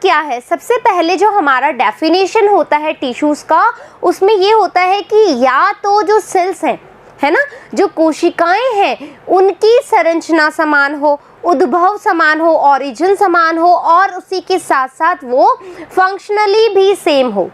क्या है, सबसे पहले जो हमारा डेफिनेशन होता है टिश्यूज़ का, उसमें ये होता है कि या तो जो सेल्स हैं, है ना, जो कोशिकाएं हैं, उनकी संरचना समान हो, उद्भव समान हो, ओरिजिन समान हो, और उसी के साथ साथ वो फंक्शनली भी सेम हो।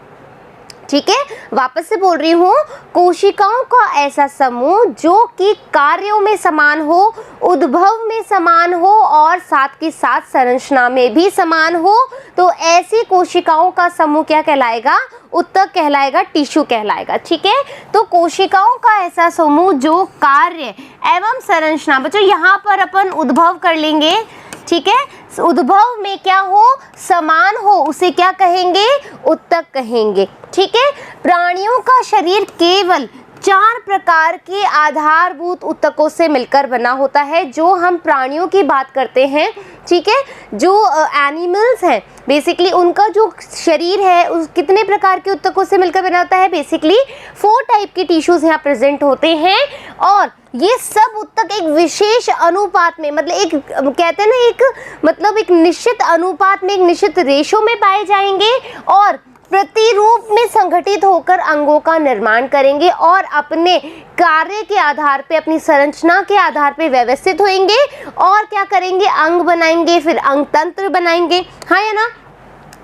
ठीक है, वापस से बोल रही हूँ, कोशिकाओं का ऐसा समूह जो कि कार्यों में समान हो, उद्भव में समान हो और साथ के साथ संरचना में भी समान हो, तो ऐसी कोशिकाओं का समूह क्या कहलाएगा, उत्तक कहलाएगा, टिश्यू कहलाएगा। ठीक है, तो कोशिकाओं का ऐसा समूह जो कार्य एवं संरचना, बच्चों यहाँ पर अपन उद्भव कर लेंगे। ठीक है, उद्भव में क्या हो, समान हो, उसे क्या कहेंगे, उत्तक कहेंगे। ठीक है, प्राणियों का शरीर केवल 4 प्रकार के आधारभूत उत्तकों से मिलकर बना होता है। जो हम प्राणियों की बात करते हैं, ठीक है, जो एनिमल्स हैं, बेसिकली उनका जो शरीर है उस कितने प्रकार के उत्तकों से मिलकर बना होता है, बेसिकली 4 टाइप के टिश्यूज यहाँ प्रेजेंट होते हैं। और ये सब उत्तक एक विशेष अनुपात में, मतलब एक कहते हैं ना, एक मतलब एक निश्चित अनुपात में, एक निश्चित रेशो में पाए जाएंगे और प्रतिरूप में संगठित होकर अंगों का निर्माण करेंगे और अपने कार्य के आधार पे, अपनी संरचना के आधार पे व्यवस्थित होंगे और क्या करेंगे, अंग बनाएंगे, फिर अंग तंत्र बनाएंगे। हाँ या ना,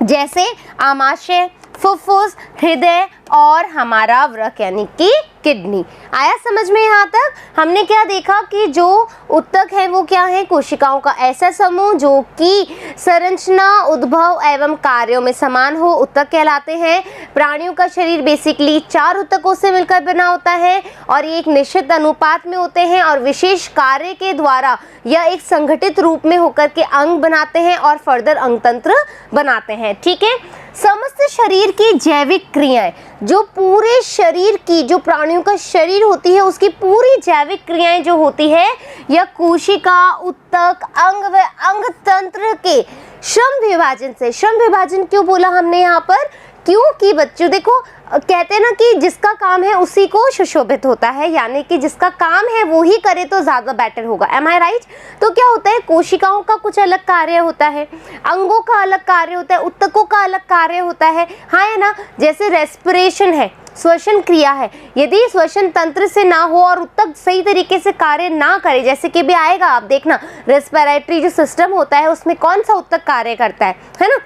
जैसे आमाशय, फुफ्फुस, हृदय और हमारा वृक्क यानी कि किडनी। आया समझ में? यहाँ तक हमने क्या देखा कि जो उत्तक है वो क्या है, कोशिकाओं का ऐसा समूह जो कि संरचना, उद्भव एवं कार्यों में समान हो, उत्तक कहलाते हैं। प्राणियों का शरीर बेसिकली 4 उत्तकों से मिलकर बना होता है और ये एक निश्चित अनुपात में होते हैं और विशेष कार्य के द्वारा या एक संगठित रूप में होकर के अंग बनाते हैं और फर्दर अंग तंत्र बनाते हैं। ठीक है, समस्त शरीर की जैविक क्रियाएं, जो पूरे शरीर की, जो प्राणियों का शरीर होती है उसकी पूरी जैविक क्रियाएं जो होती है, या कोशिका, उत्तक, अंग व अंग तंत्र के श्रम विभाजन से, श्रम विभाजन क्यों बोला हमने यहाँ पर, क्योंकि बच्चों देखो कहते हैं ना कि जिसका काम है उसी को सुशोभित होता है, यानी कि जिसका काम है वो ही करे तो ज़्यादा बेटर होगा। M I right? तो क्या होता है, कोशिकाओं का कुछ अलग कार्य होता है, अंगों का अलग कार्य होता है, उत्तकों का अलग कार्य होता है। हाँ है ना, जैसे रेस्पिरेशन है, श्वसन क्रिया है, यदि श्वसन तंत्र से ना हो और उत्तक सही तरीके से कार्य ना करे, जैसे कि भी आएगा आप देखना, रेस्पिरेटरी जो सिस्टम होता है उसमें कौन सा उत्तक कार्य करता है ना,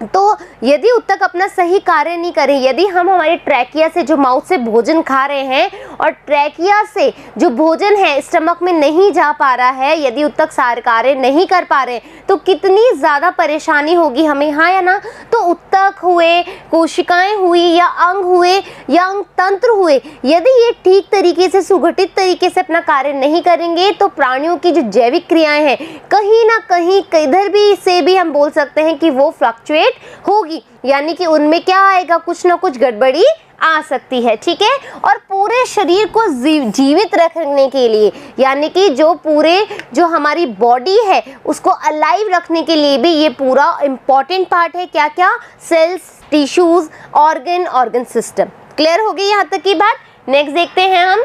तो यदि उत्तक अपना सही कार्य नहीं करें, यदि हम हमारे ट्रैकिया से, जो माउथ से भोजन खा रहे हैं और ट्रैकिया से जो भोजन है स्टमक में नहीं जा पा रहा है, यदि उत्तक सारे कार्य नहीं कर पा रहे तो कितनी ज़्यादा परेशानी होगी हमें। हाँ या ना, तो उत्तक हुए, कोशिकाएं हुई या अंग हुए या अंग तंत्र हुए, यदि ये ठीक तरीके से, सुगठित तरीके से अपना कार्य नहीं करेंगे तो प्राणियों की जो जैविक क्रियाएं हैं कहीं ना कहीं, किधर भी से भी हम बोल सकते हैं कि वो फ्लक्चुएट होगी, यानी कि उनमें क्या आएगा, कुछ ना कुछ गड़बड़ी आ सकती है। ठीक है, और पूरे शरीर को जीवित रखने के लिए, यानी कि जो हमारी बॉडी है उसको अलाइव रखने के लिए भी ये पूरा इंपॉर्टेंट पार्ट है। क्या क्या, cells, tissues, organ system. Clear हो गई यहाँ तक की बात? नेक्स्ट देखते हैं हम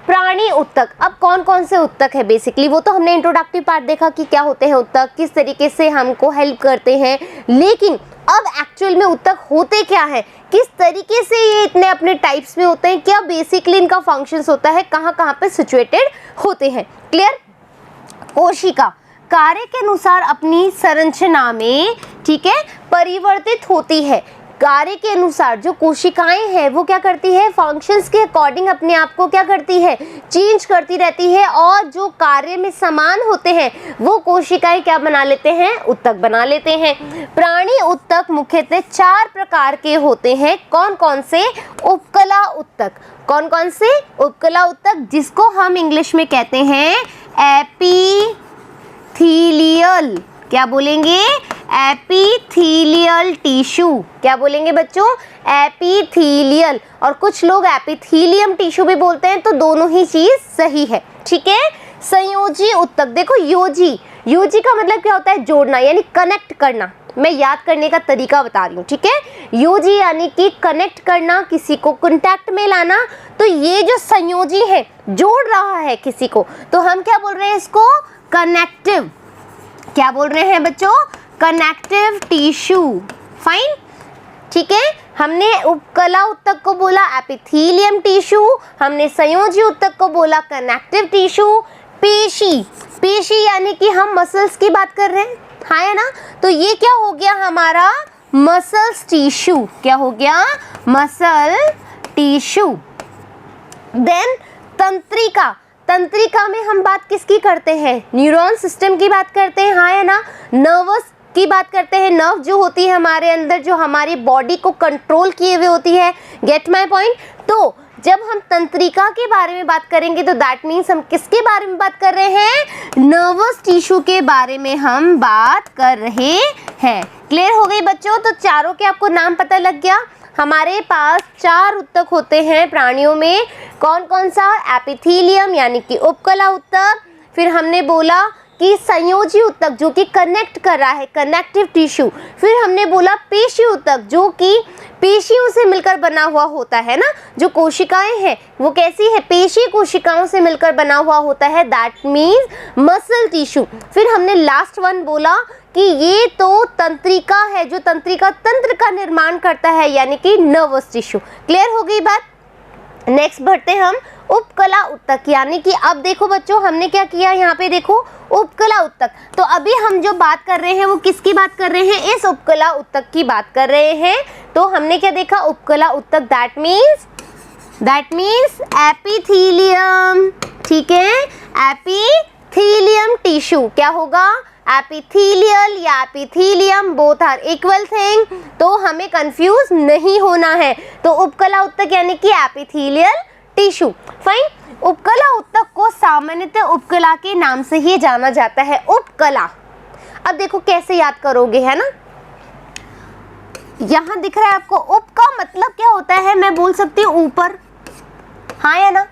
प्राणी उत्तक। अब कौन कौन से उत्तक है, बेसिकली वो तो हमने इंट्रोडक्टिव पार्ट देखा कि क्या होते हैं उत्तक, किस तरीके से हमको हेल्प करते हैं, लेकिन अब एक्चुअल में उत्तक होते क्या है, किस तरीके से ये इतने अपने टाइप्स में होते हैं, क्या बेसिकली इनका फंक्शंस होता है, कहाँ कहाँ पे सिचुएटेड होते हैं। क्लियर? कोशिका कार्य के अनुसार अपनी संरचना में, ठीक है, परिवर्तित होती है। कार्य के अनुसार जो कोशिकाएं हैं वो क्या करती है, फंक्शंस के अकॉर्डिंग अपने आप को क्या करती है, चेंज करती रहती है, और जो कार्य में समान होते हैं वो कोशिकाएं क्या बना लेते हैं, उत्तक बना लेते हैं। प्राणी उत्तक मुख्यतः 4 प्रकार के होते हैं। कौन कौन से? उपकला उत्तक। कौन कौन से? उपकला उत्तक, जिसको हम इंग्लिश में कहते हैं एपिथेलियल। क्या बोलेंगे? Epithelial tissue. क्या बोलेंगे बच्चों? एपिथेलियल। और कुछ लोग एपिथेलियम टिश्यू भी बोलते हैं, तो दोनों ही चीज सही है। ठीक है, संयोजी उत्तक। देखो योजी, योजी का मतलब क्या होता है, जोड़ना, यानी कनेक्ट करना। मैं याद करने का तरीका बता रही हूँ। ठीक है, योजी यानी कि कनेक्ट करना, किसी को कांटेक्ट में लाना। तो ये जो संयोजी है, जोड़ रहा है किसी को, तो हम क्या बोल रहे हैं इसको, कनेक्टिव। क्या बोल रहे हैं बच्चों? Connective tissue. फाइन, ठीक है। हमने उपकला ऊतक को बोला एपिथेलियम टिश्यू, हमने संयोजी ऊतक को बोला कनेक्टिव टिश्यू। पेशी, पेशी यानी कि हम मसल्स की बात कर रहे हैं, हाँ है ना, तो ये क्या हो गया हमारा मसल्स टिश्यू। क्या हो गया? Muscle tissue. देन तंत्रिका, तंत्रिका में हम बात किसकी करते हैं? न्यूरॉन सिस्टम की बात करते हैं, हाँ है ना। नर्वस की बात करते हैं, नर्व जो होती है हमारे अंदर, जो हमारी बॉडी को कंट्रोल किए हुए होती है। Gate my point. तो जब हम तंत्रिका के बारे में बात करेंगे तो दैट मीन्स हम किसके बारे में बात कर रहे हैं? नर्वस टिश्यू के बारे में हम बात कर रहे हैं। क्लियर हो गई बच्चों? तो चारों के आपको नाम पता लग गया। हमारे पास 4 ऊतक होते हैं प्राणियों में। कौन कौन सा? एपिथेलियम यानी कि उपकला ऊतक, फिर हमने बोला कि संयोजी ऊतक जो कि कनेक्ट कर रहा है, कनेक्टिव टिश्यू, फिर हमने बोला पेशी ऊतक जो कि पेशियों से मिलकर बना हुआ होता है ना, जो कोशिकाएं हैं वो कैसी है? पेशी कोशिकाओं से मिलकर बना हुआ होता है, दैट मीन्स मसल टिश्यू। फिर हमने लास्ट वन बोला कि ये तो तंत्रिका है जो तंत्रिका तंत्र का निर्माण करता है, यानी कि नर्वस टिश्यू। क्लियर हो गई बात? नेक्स्ट बढ़ते हम उपकला ऊतक, यानी कि अब देखो बच्चों हमने क्या किया, यहाँ पे देखो उपकला ऊतक। तो अभी हम जो बात कर रहे हैं वो किसकी बात कर रहे हैं? इस उपकला ऊतक की बात कर रहे हैं। तो हमने क्या देखा? उपकला ऊतक दैट मीन्स एपिथेलियम, ठीक है, एपिथेलियम टिश्यू। क्या होगा? एपिथेलियल या epithelium, both are equal thing, तो हमें कंफ्यूज नहीं होना है। तो उपकला ऊतक यानी कि एपिथेलियल टिश्यू। फाइन। उपकला ऊतक को सामान्यतः उपकला के नाम से ही जाना जाता है, उपकला। अब देखो कैसे याद करोगे, है ना। यहां दिख रहा है आपको, उप का मतलब क्या होता है? मैं बोल सकती हूँ ऊपर, हाँ है ना,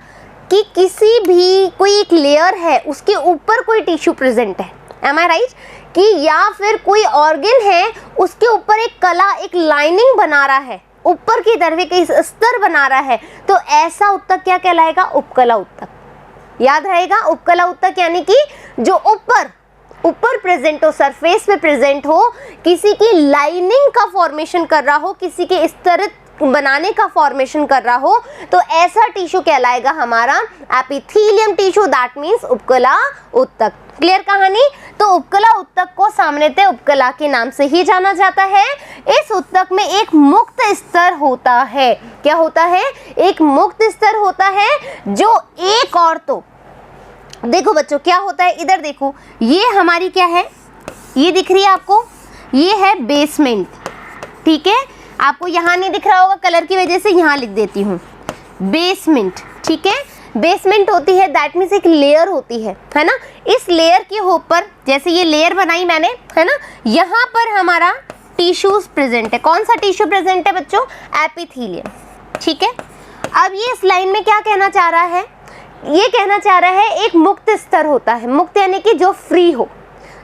कि किसी भी कोई एक लेयर है उसके ऊपर कोई टिश्यू प्रेजेंट है, एम आई राइट? कि या फिर कोई ऑर्गन है उसके ऊपर एक कला, एक लाइनिंग बना रहा है, ऊपर की तरफ एक स्तर बना रहा है, तो ऐसा ऊतक क्या कहलाएगा? उपकला ऊतक। याद रहेगा? उपकला ऊतक यानी कि जो ऊपर प्रेजेंट हो, सरफेस पे प्रेजेंट हो, किसी की लाइनिंग का फॉर्मेशन कर रहा हो, किसी के स्तरित बनाने का फॉर्मेशन कर रहा हो, तो ऐसा टिश्यू कहलाएगा हमारा एपिथेलियम टिश्यू, दैट मीन्स उपकला ऊतक। क्लियर कहानी? तो उपकला ऊतक को सामान्यतः उपकला के नाम से ही जाना जाता है। इस ऊतक में एक मुक्त स्तर होता है। क्या होता है? एक मुक्त स्तर होता है, जो एक और तो देखो बच्चों क्या होता है, इधर देखो, ये हमारी क्या है, ये दिख रही है आपको, ये है बेसमेंट, ठीक है। आपको यहाँ नहीं दिख रहा होगा कलर की वजह से, यहाँ लिख देती हूँ बेसमेंट, ठीक है। बेसमेंट होती है, दैट मीन्स एक लेयर होती है ना। इस लेयर के ऊपर, जैसे ये लेयर बनाई मैंने, है ना, यहाँ पर हमारा टिश्यूज प्रेजेंट है। कौन सा टिश्यू प्रेजेंट है बच्चों? एपिथेलियम, ठीक है। अब ये इस लाइन में क्या कहना चाह रहा है? ये कहना चाह रहा है एक मुक्त स्तर होता है। मुक्त यानी कि जो फ्री हो,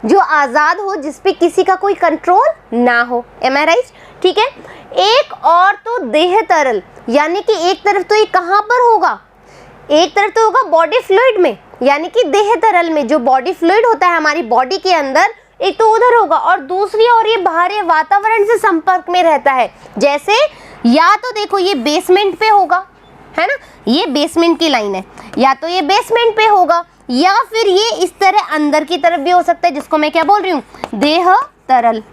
जो आज़ाद हो, जिसपे किसी का कोई कंट्रोल ना हो, एम आई राइट? ठीक है। एक और तो देह तरल, यानी कि एक तरफ तो ये कहाँ पर होगा, एक तरफ तो होगा बॉडी फ्लूइड में, यानी कि देह तरल में जो बॉडी फ्लूइड होता है हमारी बॉडी के अंदर, एक तो उधर होगा, और दूसरी ओर ये बाहरी वातावरण से संपर्क में रहता है। जैसे या तो देखो ये बेसमेंट पे होगा, है ना, ये बेसमेंट की लाइन है, या तो ये बेसमेंट पे होगा, या फिर ये इस तरह अंदर की तरफ भी हो सकता है, जिसको मैं क्या बोल रही हूँ, देह तरल,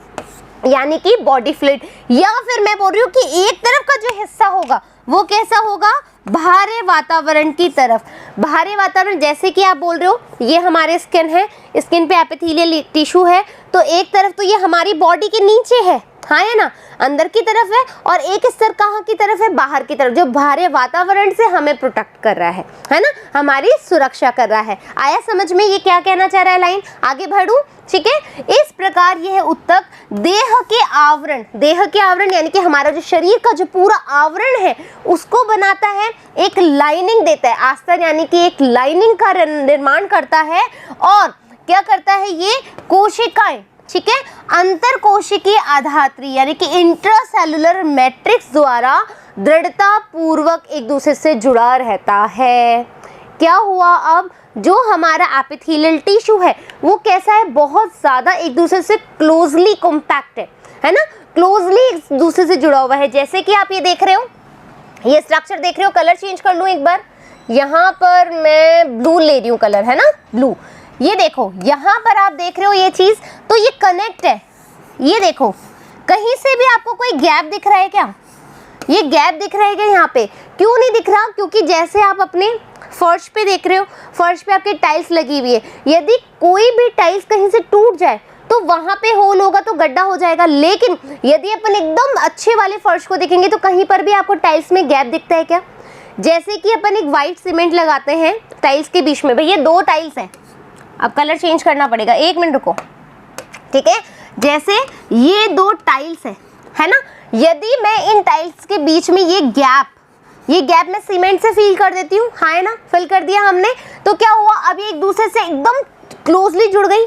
यानी कि बॉडी फ्लूइड। या फिर मैं बोल रही हूँ कि एक तरफ का जो हिस्सा होगा वो कैसा होगा, बाहरी वातावरण की तरफ। बाहरी वातावरण जैसे कि आप बोल रहे हो, ये हमारे स्किन है, स्किन पे एपिथेलियल टिश्यू है, तो एक तरफ तो ये हमारी बॉडी के नीचे है, हाँ है ना, अंदर की तरफ है, और एक स्तर कहाँ की तरफ है, बाहर की तरफ, जो बाहरी वातावरण से हमें प्रोटेक्ट कर रहा है ना, हमारी सुरक्षा कर रहा है। आया समझ में ये क्या कहना चाह रहा है लाइन? आगे बढ़ूं, ठीक है। इस प्रकार यह ऊतक देह के आवरण यानी कि हमारा जो शरीर का जो पूरा आवरण है उसको बनाता है, एक लाइनिंग देता है, आस्तर यानी कि एक लाइनिंग का निर्माण करता है। और क्या करता है ये कोशिकाएं, ठीक है, अंतर कोशिकीय आधात्री यानी कि इंट्रासेलुलर मैट्रिक्स द्वारा दृढ़ता पूर्वक एक दूसरे से जुड़ा रहता है। क्या हुआ अब, जो हमारा एपिथेलियल टिश्यू है वो कैसा है, बहुत ज़्यादा एक दूसरे से क्लोजली कॉम्पैक्ट है ना, क्लोजली एक दूसरे से जुड़ा हुआ है। जैसे कि आप ये देख रहे हो, ये स्ट्रक्चर देख रहे हो, कलर चेंज कर लूँ एक बार, यहाँ पर मैं ब्लू ले रही हूँ कलर, है ना, ब्लू। ये देखो यहाँ पर आप देख रहे हो ये चीज़, तो ये कनेक्ट है। ये देखो कहीं से भी आपको कोई गैप दिख रहा है क्या, ये गैप दिख रहा है क्या यहाँ पे, क्यों नहीं दिख रहा, क्योंकि जैसे आप अपने फर्श पे देख रहे हो, फर्श पे आपकी टाइल्स लगी हुई है, यदि कोई भी टाइल्स कहीं से टूट जाए तो वहाँ पे होल होगा तो गड्ढा हो जाएगा। लेकिन यदि अपन एकदम अच्छे वाले फर्श को देखेंगे तो कहीं पर भी आपको टाइल्स में गैप दिखता है क्या। जैसे कि अपन एक वाइट सीमेंट लगाते हैं टाइल्स के बीच में, भाई ये 2 टाइल्स हैं, अब कलर चेंज करना पड़ेगा, 1 मिनट रुको, ठीक है। जैसे ये 2 टाइल्स है ना, यदि मैं इन टाइल्स के बीच में ये गैप मैं सीमेंट से फिल कर देती हूँ, हाँ है ना, फिल कर दिया हमने, तो क्या हुआ, अब ये एक दूसरे से एकदम क्लोजली जुड़ गई।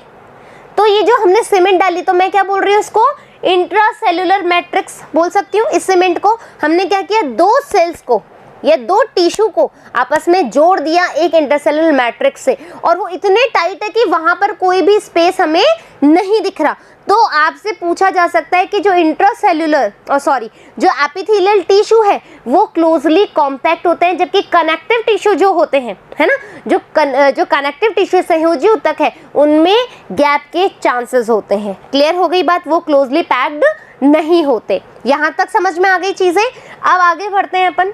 तो ये जो हमने सीमेंट डाली, तो मैं क्या बोल रही हूँ, इसको इंट्रासेल्युलर मैट्रिक्स बोल सकती हूँ। इस सीमेंट को हमने क्या किया, 2 सेल्स को या 2 टिश्यू को आपस में जोड़ दिया एक इंटरसेलुलर मैट्रिक्स से, और वो इतने टाइट है कि वहाँ पर कोई भी स्पेस हमें नहीं दिख रहा। तो आपसे पूछा जा सकता है कि जो जो एपिथेलियल टिश्यू है वो क्लोजली कॉम्पैक्ट होते हैं, जबकि कनेक्टिव टिश्यू जो होते हैं, है ना, जो कनेक्टिव टिश्यू संयोजी ऊतक है उनमें गैप के चांसेस होते हैं। क्लियर हो गई बात, वो क्लोजली पैक्ड नहीं होते। यहाँ तक समझ में आ गई चीज़ें। अब आगे बढ़ते हैं अपन।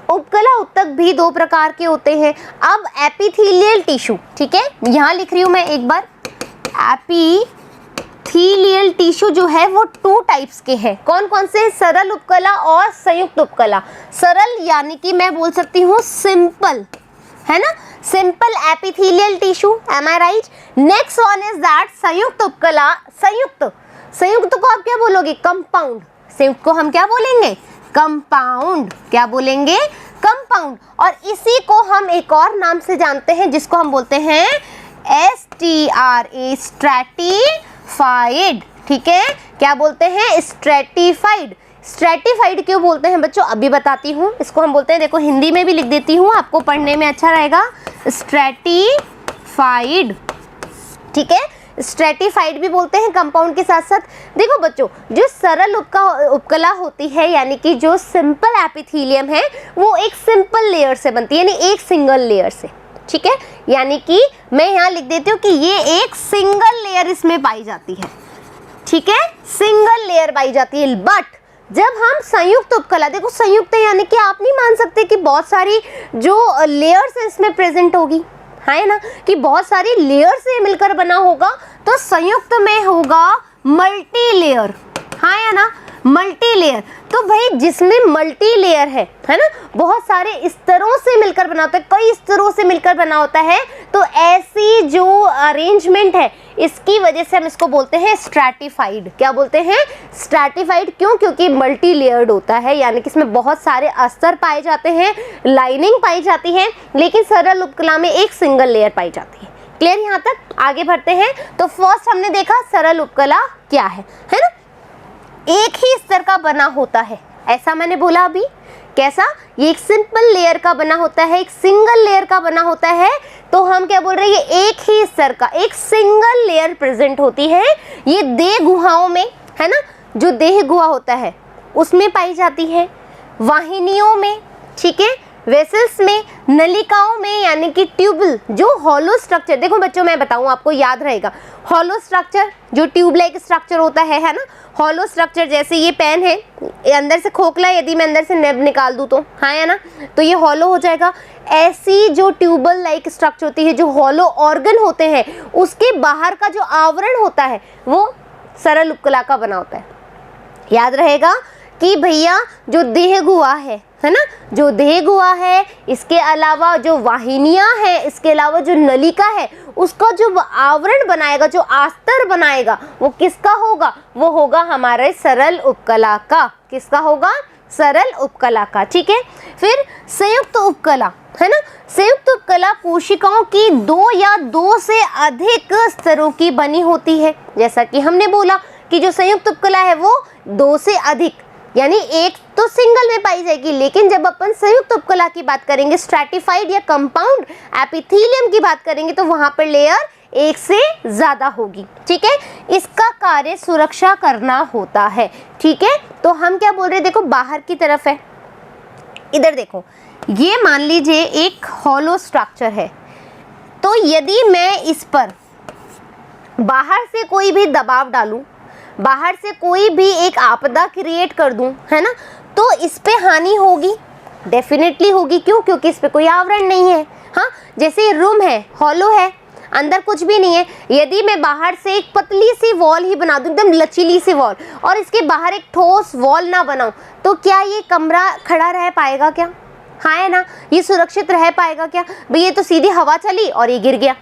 उपकला ऊतक भी 2 प्रकार के होते हैं। अब एपिथेलियल टिश्यू, ठीक है, यहाँ लिख रही हूँ मैं एक बार, एपिथेलियल टिश्यू जो है वो 2 टाइप्स के हैं। कौन कौन से, सरल उपकला और संयुक्त उपकला। सरल यानी कि मैं बोल सकती हूँ सिंपल, है ना, simple epithelial tissue, am I right. Next one is that संयुक्त उपकला। संयुक्त को आप क्या बोलोगे, कंपाउंड। संयुक्त को हम क्या बोलेंगे, कंपाउंड। क्या बोलेंगे, कंपाउंड। और इसी को हम एक और नाम से जानते हैं जिसको हम बोलते हैं STRA, स्ट्रैटिफाइड। ठीक है, क्या बोलते हैं, स्ट्रैटिफाइड। स्ट्रैटिफाइड क्यों बोलते हैं बच्चों, अभी बताती हूँ। इसको हम बोलते हैं, देखो हिंदी में भी लिख देती हूँ, आपको पढ़ने में अच्छा रहेगा, स्ट्रैटिफाइड। ठीक है, स्ट्रैटिफाइड भी बोलते हैं कंपाउंड के साथ साथ। देखो बच्चों, जो सरल उपकला होती है यानी कि जो सिंपल एपिथेलियम है वो एक सिंपल लेयर से बनती है, यानी एक सिंगल लेयर से। ठीक है, यानी कि मैं यहाँ लिख देती हूँ कि ये एक सिंगल लेयर इसमें पाई जाती है। ठीक है, सिंगल लेयर पाई जाती है। बट जब हम संयुक्त उपकला, देखो संयुक्त है यानी कि आप नहीं मान सकते कि बहुत सारी जो लेयर्स इसमें प्रेजेंट होगी, है ना, कि बहुत सारी लेयर से मिलकर बना होगा। तो संयुक्त में होगा मल्टी लेयर, हाँ या ना, मल्टी लेयर। तो भाई जिसमें मल्टी लेयर है ना, बहुत सारे स्तरों से मिलकर बना होता है, कई स्तरों से मिलकर बना होता है, तो ऐसी जो अरेंजमेंट है इसकी वजह से हम इसको बोलते हैं स्ट्रैटिफाइड। क्या बोलते हैं, स्ट्रैटिफाइड। क्यों, क्योंकि मल्टी लेयर्ड होता है, यानी कि इसमें बहुत सारे स्तर पाए जाते हैं, लाइनिंग पाई जाती है, लेकिन सरल उपकला में एक सिंगल लेयर पाई जाती है। क्लियर यहाँ तक, आगे बढ़ते हैं। तो फर्स्ट हमने देखा सरल उपकला क्या है ना, एक ही स्तर का बना होता है, ऐसा मैंने बोला अभी। कैसा, ये एक सिंपल लेयर का बना होता है, एक सिंगल लेयर का बना होता है। तो हम क्या बोल रहे हैं, ये एक ही स्तर का एक सिंगल लेयर प्रेजेंट होती है। ये देह गुहाओं में, है ना, जो देह गुहा होता है उसमें पाई जाती है, वाहिनियों में, ठीक है, वेसल्स में, नलिकाओं में, यानी कि ट्यूबल, जो हॉलो स्ट्रक्चर। देखो बच्चों मैं बताऊं, आपको याद रहेगा, हॉलो स्ट्रक्चर जो ट्यूब लाइक स्ट्रक्चर होता है ना, हॉलो स्ट्रक्चर। जैसे ये पेन है, ये अंदर से खोखला, यदि मैं अंदर से नेब निकाल दूं तो, हाँ या ना, तो ये हॉलो हो जाएगा। ऐसी जो ट्यूबल लाइक स्ट्रक्चर होती है, जो हॉलो ऑर्गन होते हैं, उसके बाहर का जो आवरण होता है वो सरल उपकला का बना होता है। याद रहेगा कि भैया जो देह गुहा है ना, जो देह गुहा है, इसके अलावा जो वाहिनियां हैं, इसके अलावा जो नलिका है, उसका जो आवरण बनाएगा, जो आस्तर बनाएगा, वो किसका होगा, वो होगा हमारे सरल उपकला का। किसका होगा, सरल उपकला का। ठीक है, फिर संयुक्त उपकला, है ना, संयुक्त उपकला कोशिकाओं की 2 या 2 से अधिक स्तरों की बनी होती है। जैसा कि हमने बोला कि जो संयुक्त उपकला है वो 2 से अधिक, यानी एक तो सिंगल में पाई जाएगी, लेकिन जब अपन संयुक्त उपकला की बात करेंगे, स्ट्रैटिफाइड या कंपाउंड एपिथेलियम की बात करेंगे, तो वहां पर लेयर एक से ज्यादा होगी। ठीक है, इसका कार्य सुरक्षा करना होता है। ठीक है, तो हम क्या बोल रहे हैं, देखो बाहर की तरफ है, इधर देखो, ये मान लीजिए एक हॉलो स्ट्रक्चर है, तो यदि मैं इस पर बाहर से कोई भी दबाव डालूं, बाहर से कोई भी एक आपदा क्रिएट कर दूं, है ना, तो इस पे हानि होगी, डेफिनेटली होगी। क्यों? क्योंकि इस पे कोई आवरण नहीं है। हाँ, जैसे रूम है, हॉलो है, अंदर कुछ भी नहीं है, यदि मैं बाहर से एक पतली सी वॉल ही बना दूं, एकदम लचीली सी वॉल, और इसके बाहर एक ठोस वॉल ना बनाऊं, तो क्या ये कमरा खड़ा रह पाएगा क्या? हाँ है ना, ये सुरक्षित रह पाएगा क्या? भाई ये तो सीधी हवा चली और ये गिर गया।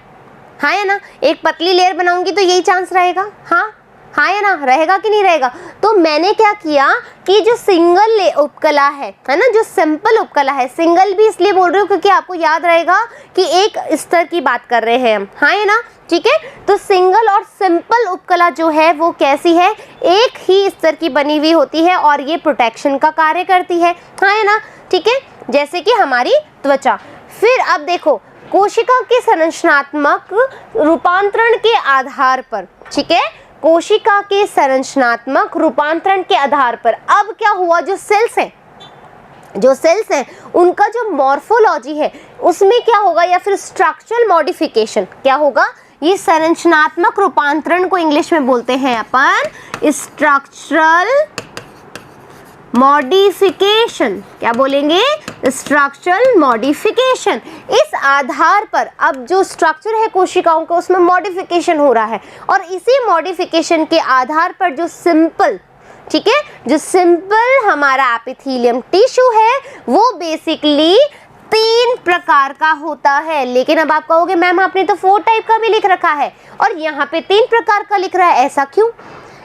हाँ है ना, एक पतली लेयर बनाऊंगी तो यही चांस रहेगा। हाँ है ना, रहेगा कि नहीं रहेगा? तो मैंने क्या किया कि जो सिंगल उपकला है ना, जो सिंपल उपकला है, सिंगल भी इसलिए बोल रही हूँ क्योंकि आपको याद रहेगा कि एक स्तर की बात कर रहे हैं हम। हाँ है ना, ठीक है, तो सिंगल और सिंपल उपकला जो है वो कैसी है, एक ही स्तर की बनी हुई होती है और ये प्रोटेक्शन का कार्य करती है। हाँ है ना, ठीक है, जैसे कि हमारी त्वचा। फिर अब देखो, कोशिका के संरचनात्मक रूपांतरण के आधार पर, ठीक है, कोशिका के संरचनात्मक रूपांतरण के आधार पर अब क्या हुआ, जो सेल्स हैं उनका जो मॉर्फोलॉजी है उसमें क्या होगा, या फिर स्ट्रक्चरल मॉडिफिकेशन क्या होगा, ये संरचनात्मक रूपांतरण को इंग्लिश में बोलते हैं अपन स्ट्रक्चरल मॉडिफिकेशन। क्या बोलेंगे? Structural modification. इस आधार पर अब जो स्ट्रक्चर है कोशिकाओं का उसमें मॉडिफिकेशन हो रहा है, और इसी मॉडिफिकेशन के आधार पर जो सिंपल, ठीक है, जो सिंपल हमारा एपिथेलियम टिश्यू है वो बेसिकली 3 प्रकार का होता है। लेकिन अब आप कहोगे मैम आपने तो 4 टाइप का भी लिख रखा है और यहाँ पे 3 प्रकार का लिख रहा है, ऐसा क्यों?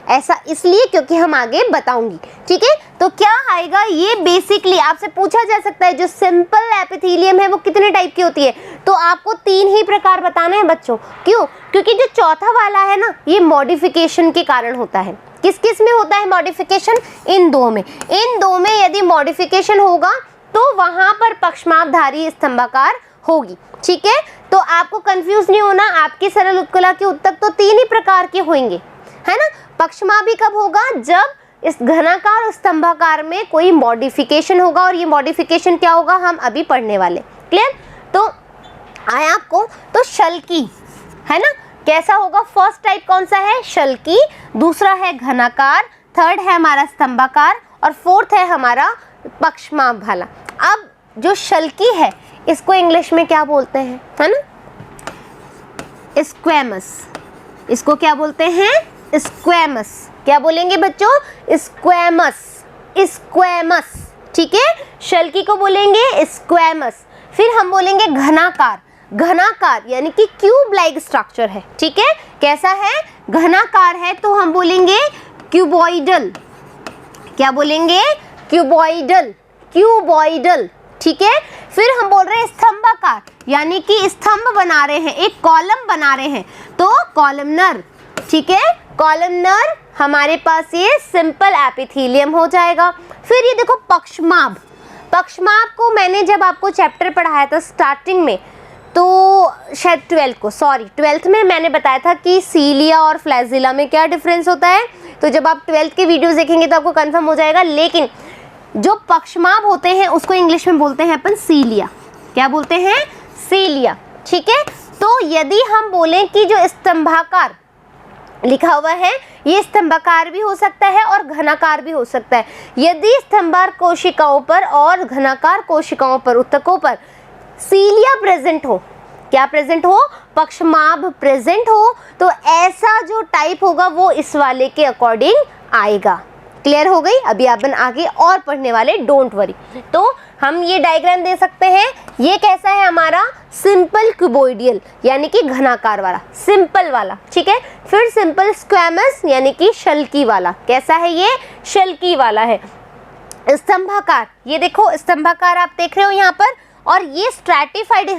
ऐसा इसलिए क्योंकि हम आगे बताऊंगी। ठीक है, तो क्या आएगा, ये बेसिकली आपसे पूछा जा सकता है जो सिंपल एपिथेलियम है वो कितने टाइप की होती है, तो आपको 3 ही प्रकार बताना है बच्चों। क्यों? क्योंकि जो चौथा वाला है ना, ये मॉडिफिकेशन के कारण होता है। किस किस में होता है मॉडिफिकेशन? इन 2 में। इन 2 में यदि मॉडिफिकेशन होगा तो वहां पर पक्षमापधारी स्तंभाकार होगी। ठीक है, तो आपको कंफ्यूज नहीं होना, आपकी सरल उत्कला के उत्तर तो 3 ही प्रकार के होंगे, है ना। पक्षमाप भी कब होगा? जब इस घनाकार स्तंभाकार में कोई मॉडिफिकेशन होगा, और ये मॉडिफिकेशन क्या होगा हम अभी पढ़ने वाले। क्लियर? तो आया आपको, तो शल्की, है ना, कैसा होगा? फर्स्ट टाइप कौन सा है? शल्की, दूसरा है घनाकार, थर्ड है हमारा स्तंभाकार, और फोर्थ है हमारा पक्षमाप वाला। अब जो शल्की है इसको इंग्लिश में क्या बोलते हैं, है ना? स्क्वैमस। इसको क्या बोलते हैं? स्क्वैमस। क्या बोलेंगे बच्चों? Squamous, squamous. ठीक है, शल्की को बोलेंगे स्क्वैमस। फिर हम बोलेंगे घनाकार। घनाकार यानी कि क्यूब लाइक स्ट्रक्चर है। ठीक है, कैसा है? घनाकार है, तो हम बोलेंगे क्यूबॉइडल। क्या बोलेंगे? Cuboidal, cuboidal. ठीक है, फिर हम बोल रहे हैं स्तंभाकार, यानी कि स्तंभ बना रहे हैं, एक कॉलम बना रहे हैं, तो कॉलमनर। ठीक है, कॉलमनर हमारे पास ये सिंपल एपिथेलियम हो जाएगा। फिर ये देखो पक्षमाप। पक्षमाप को मैंने जब आपको चैप्टर पढ़ाया था स्टार्टिंग में, तो शायद 12th में मैंने बताया था कि सीलिया और फ्लैजिला में क्या डिफरेंस होता है। तो जब आप 12th के वीडियोस देखेंगे तो आपको कंफर्म हो जाएगा। लेकिन जो पक्षमाप होते हैं उसको इंग्लिश में बोलते हैं अपन सीलिया। क्या बोलते हैं? सीलिया। ठीक है, तो यदि हम बोलें कि जो स्तंभाकार लिखा हुआ है ये स्तंभाकार भी हो सकता है और घनाकार भी हो सकता है। यदि स्तंभाकार कोशिकाओं पर और घनाकार कोशिकाओं पर, ऊतकों पर सीलिया प्रेजेंट हो, क्या प्रेजेंट हो? पक्षमाप प्रेजेंट हो, तो ऐसा जो टाइप होगा वो इस वाले के अकॉर्डिंग आएगा। क्लियर हो गई? अभी अपन आगे और पढ़ने वाले, डोंट वरी। तो हम ये डायग्राम दे सकते हैं, ये कैसा है हमारा? सिंपल क्यूबॉइडियल यानी कि घनाकार वाला, सिंपल वाला। ठीक है, फिर सिंपल स्क्वैमस यानी कि शल्की वाला। कैसा है ये? शल्की वाला है। स्तंभाकार, ये देखो स्तंभाकार आप देख रहे हो यहाँ पर, और ये स्ट्रैटिफाइड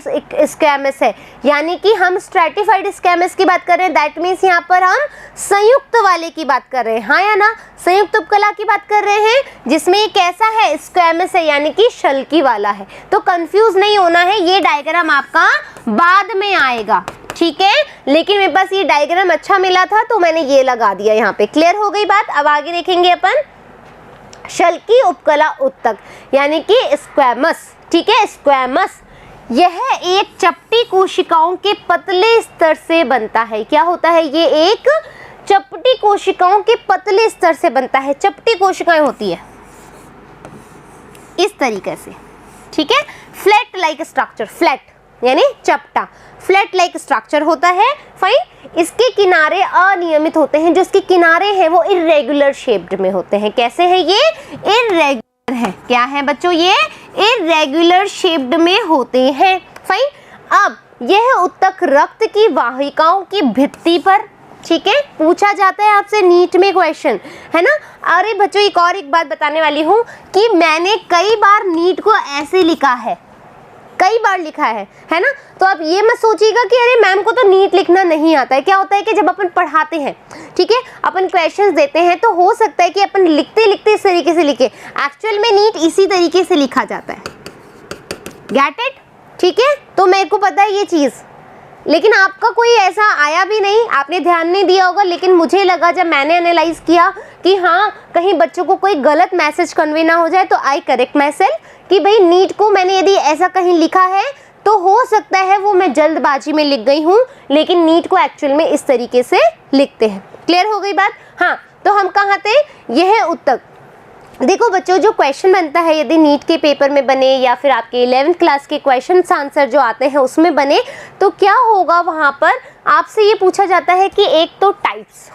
स्क्वैमस है, यानी कि हम स्ट्रैटिफाइड स्क्वैमस की बात कर रहे हैं, दैट मीन्स यहाँ पर हम संयुक्त वाले की बात कर रहे हैं, हाँ या ना, संयुक्त उपकला की बात कर रहे हैं, जिसमें ये कैसा है, स्क्वैमस है, यानी कि शल्की वाला है। तो कंफ्यूज नहीं होना है, ये डायग्राम आपका बाद में आएगा, ठीक है, लेकिन मेरे पास ये डायग्राम अच्छा मिला था तो मैंने ये लगा दिया यहाँ पे। क्लियर हो गई बात। अब आगे देखेंगे अपन शल्की उपकला उत्तक यानी कि स्क्वैमस, ठीक है, स्क्वैमस यह एक चपटी कोशिकाओं के पतले स्तर से बनता है। क्या होता है, ये एक चपटी कोशिकाओं के पतले स्तर से बनता है। चपटी कोशिकाएं होती है इस तरीके से, ठीक है, फ्लैट लाइक स्ट्रक्चर, फ्लैट यानी चपटा, फ्लैट लाइक स्ट्रक्चर होता है, फाइन। इसके किनारे अनियमित होते हैं, जो इसके किनारे हैं वो इर्रेगुलर शेप्ड में होते हैं। कैसे है ये, इर्रेगुलर है, क्या है बच्चों, ये इर्रेगुलर शेप्ड में होते हैं, फाइन। अब यह उत्तक रक्त की वाहिकाओं की भित्ति पर, ठीक है, पूछा जाता है आपसे नीट में क्वेश्चन, है ना। अरे बच्चों एक बात बताने वाली हूँ कि मैंने कई बार नीट को ऐसे लिखा है, कई बार लिखा है ना। तो आप ये मत सोचिएगा कि अरे मैम को तो नीट लिखना नहीं आता है। क्या होता है कि जब अपन पढ़ाते हैं, ठीक है, अपन क्वेश्चंस देते हैं तो हो सकता है कि अपन लिखते लिखते इस तरीके से लिखे, एक्चुअल में नीट इसी तरीके से लिखा जाता है, गेट इट, ठीक है। तो मेरे को पता है ये चीज़, लेकिन आपका कोई ऐसा आया भी नहीं, आपने ध्यान नहीं दिया होगा, लेकिन मुझे लगा जब मैंने एनालाइज किया कि हाँ कहीं बच्चों को कोई गलत मैसेज कन्वे ना हो जाए, तो आई करेक्ट माई सेल्फ कि भाई नीट को मैंने यदि ऐसा कहीं लिखा है तो हो सकता है वो मैं जल्दबाजी में लिख गई हूँ, लेकिन नीट को एक्चुअल में इस तरीके से लिखते हैं। क्लियर हो गई बात। हाँ, तो हम कहाँ थे, यह उत्तक। देखो बच्चों, जो क्वेश्चन बनता है यदि नीट के पेपर में बने या फिर आपके 11th क्लास के क्वेश्चन आंसर जो आते हैं उसमें बने, तो क्या होगा, वहाँ पर आपसे ये पूछा जाता है कि एक तो टाइप्स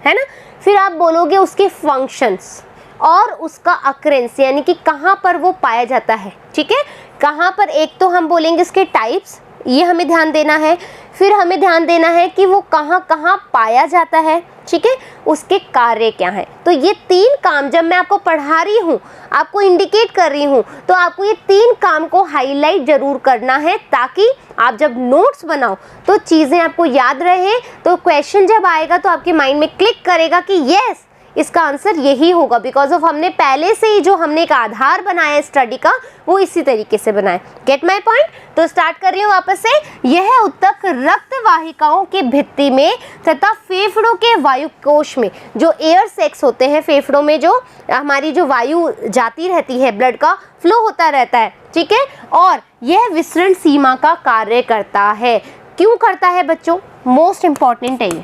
है ना, फिर आप बोलोगे उसके फंक्शंस और उसका अकरेंस यानी कि कहाँ पर वो पाया जाता है, ठीक है। कहाँ पर, एक तो हम बोलेंगे इसके टाइप्स, ये हमें ध्यान देना है, फिर हमें ध्यान देना है कि वो कहाँ कहाँ पाया जाता है, ठीक है, उसके कार्य क्या हैं। तो ये 3 काम जब मैं आपको पढ़ा रही हूँ, आपको इंडिकेट कर रही हूँ, तो आपको ये 3 काम को हाईलाइट जरूर करना है, ताकि आप जब नोट्स बनाओ तो चीज़ें आपको याद रहे, तो क्वेश्चन जब आएगा तो आपके माइंड में क्लिक करेगा कि यस इसका आंसर यही होगा, बिकॉज ऑफ हमने पहले से ही जो हमने एक आधार बनाया स्टडी का वो इसी तरीके से बनाया। Gate my point. तो स्टार्ट कर रही हूँ वापस से। यह उत्तक रक्त वाहिकाओं के भित्ति में तथा फेफड़ों के वायु कोश में, जो एयर सेक्स होते हैं, फेफड़ों में जो हमारी जो वायु जाती रहती है, ब्लड का फ्लो होता रहता है, ठीक है, और यह विसरण सीमा का कार्य करता है। क्यों करता है बच्चों, मोस्ट इंपॉर्टेंट है ये,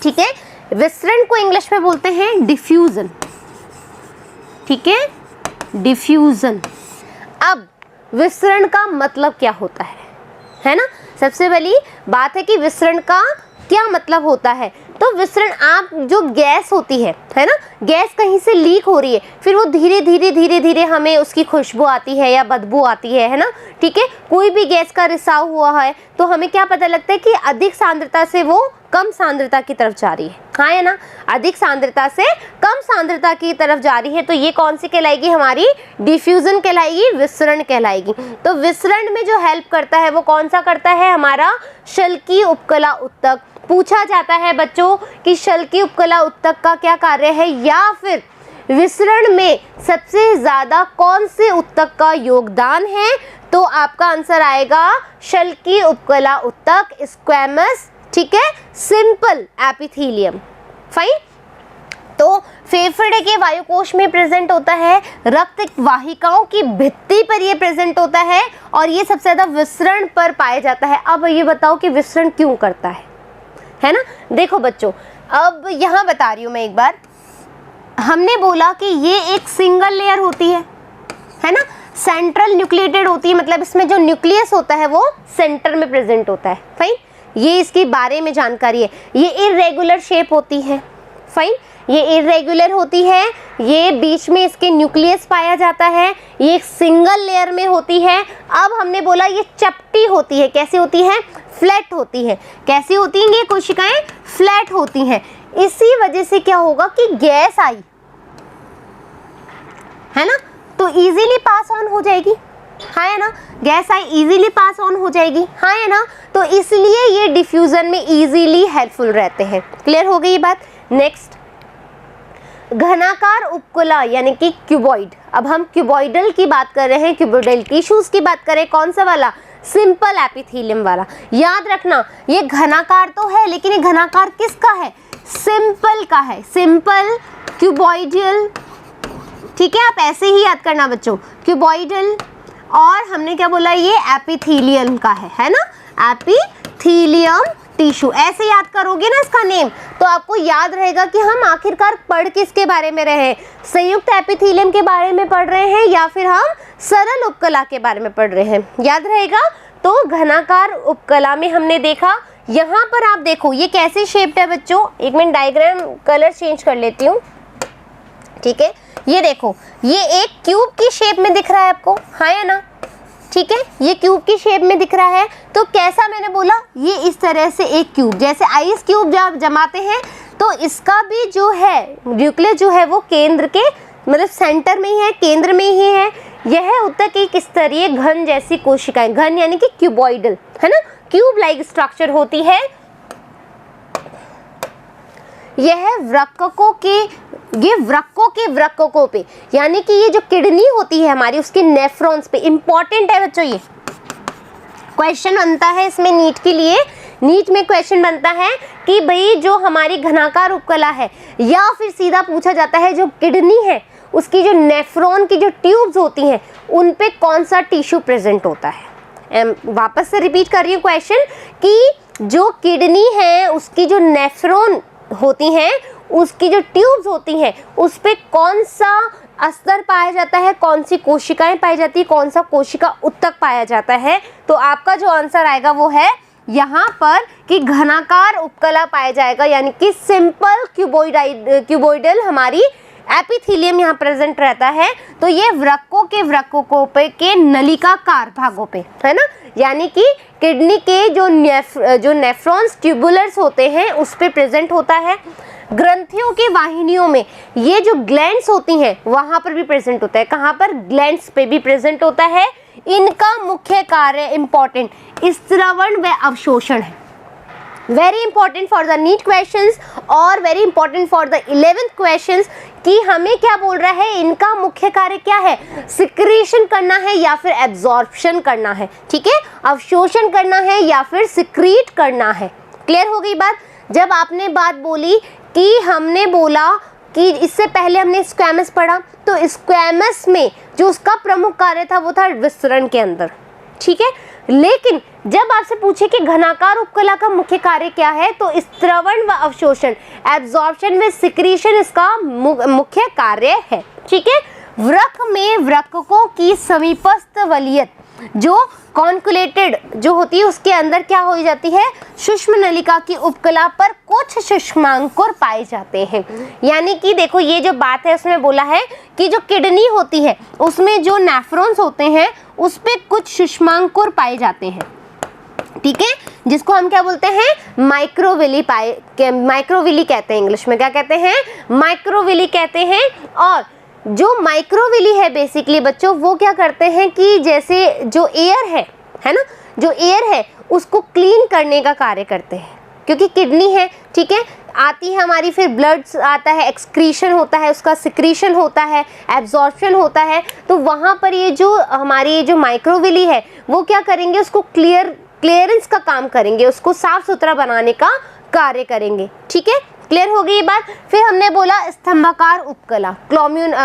ठीक है। विसरण को इंग्लिश में बोलते हैं डिफ्यूजन, ठीक है, डिफ्यूजन। अब विसरण का मतलब क्या होता है ना। सबसे पहली बात है कि विसरण का क्या मतलब होता है। तो विसरण, आप जो गैस होती है ना, गैस कहीं से लीक हो रही है, फिर वो धीरे धीरे हमें उसकी खुशबू आती है या बदबू आती है ना, ठीक है। कोई भी गैस का रिसाव हुआ है तो हमें क्या पता लगता है कि अधिक सांद्रता से वो कम सांद्रता की तरफ जा रही है, हाँ है ना, अधिक सांद्रता से कम सांद्रता की तरफ जा रही है, तो ये कौन सी कहलाएगी, हमारी डिफ्यूजन कहलाएगी, विसरण कहलाएगी। तो विसरण में जो हेल्प करता है वो कौन सा करता है, हमारा शल्की उपकला उत्तक। पूछा जाता है बच्चों कि शल्की उपकला उत्तक का क्या कार्य है, या फिर विसरण में सबसे ज्यादा कौन से उत्तक का योगदान है, तो आपका आंसर आएगा शल्की उपकला उत्तक, स्क्वैमस, ठीक है, सिंपल एपिथेलियम, फाइन। तो फेफड़े के वायुकोश में प्रेजेंट होता है, रक्त वाहिकाओं की भित्ति पर ये प्रेजेंट होता है, और ये सबसे ज्यादा विसरण पर पाया जाता है। अब ये बताओ कि विसरण क्यों करता है ना। देखो बच्चों, अब यहाँ बता रही हूँ मैं एक बार, हमने बोला कि ये एक सिंगल लेयर होती है ना, सेंट्रल न्यूक्लिएटेड होती है, मतलब इसमें जो न्यूक्लियस होता है वो सेंटर में प्रेजेंट होता है, फाइन। ये इसके बारे में जानकारी है। ये इर्रेगुलर शेप होती है, फाइन, ये इर्रेगुलर होती है, ये बीच में इसके न्यूक्लियस पाया जाता है, ये एक सिंगल लेयर में होती है। अब हमने बोला ये चपटी होती है, कैसी होती है, फ्लैट होती है। कैसी होती हैं ये कोशिकाएं, फ्लैट होती हैं। इसी वजह से क्या होगा कि गैस आई है ना, तो इजीली पास ऑन हो जाएगी, हाँ है ना, gas I easily pass on हो जाएगी, हाँ है ना, तो इसलिए ये डिफ्यूजन में इजीली हेल्पफुल रहते हैं। क्लियर हो गई ये बात। नेक्स्ट, घनाकार उपकला यानी कि क्यूबॉइड। अब हम क्यूबॉइडल की बात कर रहे हैं, क्यूबॉइडल टिश्यूज की बात करें, कौन सा वाला, सिंपल एपिथेलियम वाला। याद रखना ये घनाकार तो है, लेकिन ये घनाकार किसका है, सिंपल का है, सिंपल क्यूबॉइडल। ठीक है, आप ऐसे ही याद करना बच्चों, क्यूबॉइडल, और हमने क्या बोला, ये एपिथेलियम का है ना, एपिथेलियम टिश्यू। ऐसे याद करोगे ना इसका नेम, तो आपको याद रहेगा कि हम आखिरकार पढ़ किसके बारे में रहे हैं, संयुक्त एपिथेलियम के बारे में पढ़ रहे हैं या फिर हम सरल उपकला के बारे में पढ़ रहे हैं, याद रहेगा। तो घनाकार उपकला में हमने देखा, यहाँ पर आप देखो ये कैसे शेप्ड है बच्चों, एक मिनट डायग्राम कलर चेंज कर लेती हूँ। ठीक है, ये देखो ये एक क्यूब की शेप में दिख रहा है आपको, हाँ या ना, ठीक है, ये क्यूब की शेप में दिख रहा है। तो कैसा, मैंने बोला ये इस तरह से एक क्यूब, जैसे आइस क्यूब जब जमाते हैं तो इसका भी जो है न्यूक्लियस जो है वो केंद्र के मतलब सेंटर में ही है, केंद्र में ही है। यह उत्तक एक स्तरीय घन जैसी कोशिकाएं, घन यानी कि क्यूबॉइडल, है ना, क्यूब लाइक स्ट्रक्चर होती है। यह वृक्कों पे यानी कि ये जो किडनी होती है हमारी, उसके नेफ्रॉन्स पे, इंपॉर्टेंट है बच्चों, ये क्वेश्चन बनता है इसमें नीट के लिए। नीट में क्वेश्चन बनता है कि भाई जो हमारी घनाकार उपकला है, या फिर सीधा पूछा जाता है जो किडनी है उसकी जो नेफ्रॉन की जो ट्यूब्स होती हैं उन पे कौन सा टिश्यू प्रेजेंट होता है। वापस से रिपीट कर रही हूँ क्वेश्चन कि जो किडनी है उसकी जो नेफ्रॉन होती हैं, उसकी जो ट्यूब्स होती हैं, उस पे कौन सा अस्तर पाया जाता है, कौन सी कोशिकाएं पाई जाती है, कौन सा कोशिका उत्तक पाया जाता है। तो आपका जो आंसर आएगा वो है यहाँ पर कि घनाकार उपकला पाया जाएगा, यानी कि सिंपल क्यूबॉइडल हमारी एपिथेलियम यहाँ प्रेजेंट रहता है। तो ये वृक्कों के नलिकाकार भागों पे, है ना, यानी कि किडनी के जो नेफ्रॉन्स ट्यूबुलर्स होते हैं उस पे प्रेजेंट होता है। ग्रंथियों की वाहिनियों में ये जो ग्लैंड्स होती हैं वहां पर भी प्रेजेंट होता है। कहाँ पर, ग्लैंड्स पे भी प्रेजेंट होता है। इनका मुख्य कार्य इंपॉर्टेंट स्त्रवण व अवशोषण है। Very important for the NEET questions और very important for the 11th questions कि हमें क्या बोल रहा है, इनका मुख्य कार्य क्या है, सिक्रीशन करना है या फिर एब्जॉर्प्शन करना है। ठीक है, अवशोषण करना है या फिर सिक्रीट करना है। क्लियर हो गई बात। जब आपने बात बोली कि हमने बोला कि इससे पहले हमने स्क्वैमस पढ़ा, तो स्क्वैमस में जो उसका प्रमुख कार्य था वो था विसरण के अंदर। ठीक है, लेकिन जब आपसे पूछे कि घनाकार उपकला का मुख्य कार्य क्या है, तो स्त्रवण व अवशोषण, एब्जॉर्प्शन व सिक्रीशन इसका मुख्य कार्य है। ठीक है, वृक्क में वृक्कों की समीपस्थ वलीयत जो कॉन्कुलेटेड जो होती है उसके अंदर क्या हो जाती है, सूक्ष्म नलिका की उपकला पर कुछ सूक्ष्मांकुर पाए जाते हैं। यानी कि देखो ये जो बात है उसमें बोला है कि जो किडनी होती है उसमें जो नेफ्रॉन्स होते हैं उस पे कुछ सूक्ष्मांकुर पाए जाते हैं। ठीक है, जिसको हम क्या बोलते हैं, माइक्रोविली कहते हैं, इंग्लिश में क्या कहते हैं, माइक्रोविली कहते हैं। और जो माइक्रोविली है बेसिकली बच्चों वो क्या करते हैं कि जैसे जो एयर है ना, जो एयर है उसको क्लीन करने का कार्य करते हैं, क्योंकि किडनी है, ठीक है, आती है हमारी, फिर ब्लड आता है, एक्सक्रीशन होता है, उसका सिक्रीशन होता है, एब्जॉर्प्शन होता है। तो वहाँ पर ये जो हमारी जो माइक्रोविली है वो क्या करेंगे, उसको क्लियरेंस का काम करेंगे, उसको साफ सुथरा बनाने का कार्य करेंगे। ठीक है, क्लियर हो गई ये बात। फिर हमने बोला स्तंभाकार उपकला,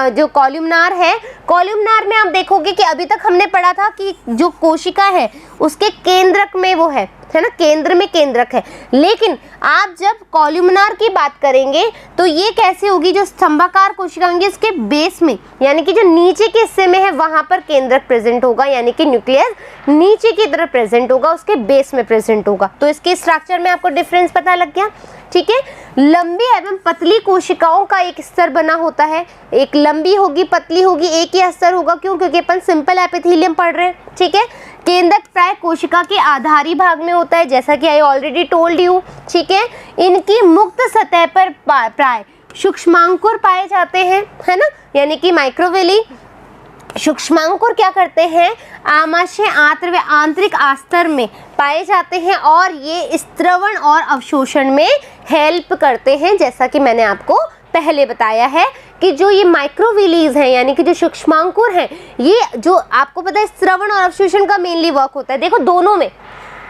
जो कॉलमनार है, कॉलमनार में आप देखोगे कि अभी तक हमने पढ़ा था कि जो कोशिका है उसके केंद्रक में वो है ना, केंद्र में केंद्रक है। लेकिन आप जब कॉलमनार की बात करेंगे तो ये कैसे होगी, जो स्तंभाकार कोशिका होंगी इसके बेस में, यानी कि जो नीचे के हिस्से में है वहां पर केंद्रक प्रेजेंट होगा, यानी कि न्यूक्लियस नीचे की तरफ प्रेजेंट होगा, उसके बेस में प्रेजेंट होगा। तो इसके स्ट्रक्चर में आपको डिफरेंस पता लग गया। ठीक है, लंबी एवं पतली कोशिकाओं का एक स्तर बना होता है, एक लंबी होगी पतली होगी, एक ही स्तर होगा। क्यों, क्योंकि अपन सिंपल एपिथेलियम पढ़ रहे हैं। ठीक है, केंद्रक प्राय कोशिका के आधारी भाग में होता है, जैसा कि आई ऑलरेडी टोल्ड यू। ठीक है, इनकी मुक्त सतह पर प्राय सूक्ष्मांकुर पाए जाते हैं, है ना, यानी कि माइक्रोविली। सूक्ष्मांकुर क्या करते हैं, आमाशय आंत्र व आंतरिक आस्तर में पाए जाते हैं और ये स्त्रवण और अवशोषण में हेल्प करते हैं। जैसा कि मैंने आपको पहले बताया है कि जो ये माइक्रोविलीज हैं यानी कि जो सूक्ष्मांकुर हैं, ये जो आपको पता है स्त्रवण और अवशोषण का मेनली वर्क होता है। देखो दोनों में,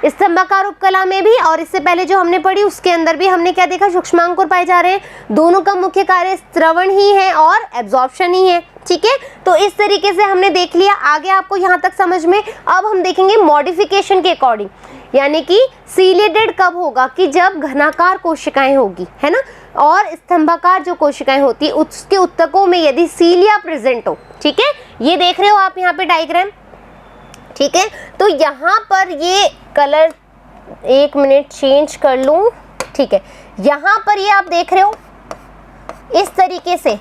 स्तंभाकार उपकला में भी और इससे पहले जो हमने पढ़ी उसके अंदर भी हमने क्या देखा, सूक्ष्मांकुर पाए जा रहे हैं। दोनों का मुख्य कार्य स्त्रवण ही है और एब्जॉर्प्शन ही है। ठीक है, तो इस तरीके से हमने देख लिया, आगे आपको यहाँ तक समझ में। अब हम देखेंगे मॉडिफिकेशन के अकॉर्डिंग, यानी कि सीलिएटेड कब होगा, कि जब घनाकार कोशिकाएं होगी, है ना, और स्तंभाकार जो कोशिकाएं होती उसके उत्तकों में यदि सीलिया प्रेजेंट हो। ठीक है, ये देख रहे हो आप यहाँ पे डायग्राम। ठीक है, तो यहाँ पर ये कलर 1 मिनट चेंज कर लूँ। ठीक है, यहाँ पर ये आप देख रहे हो इस तरीके से,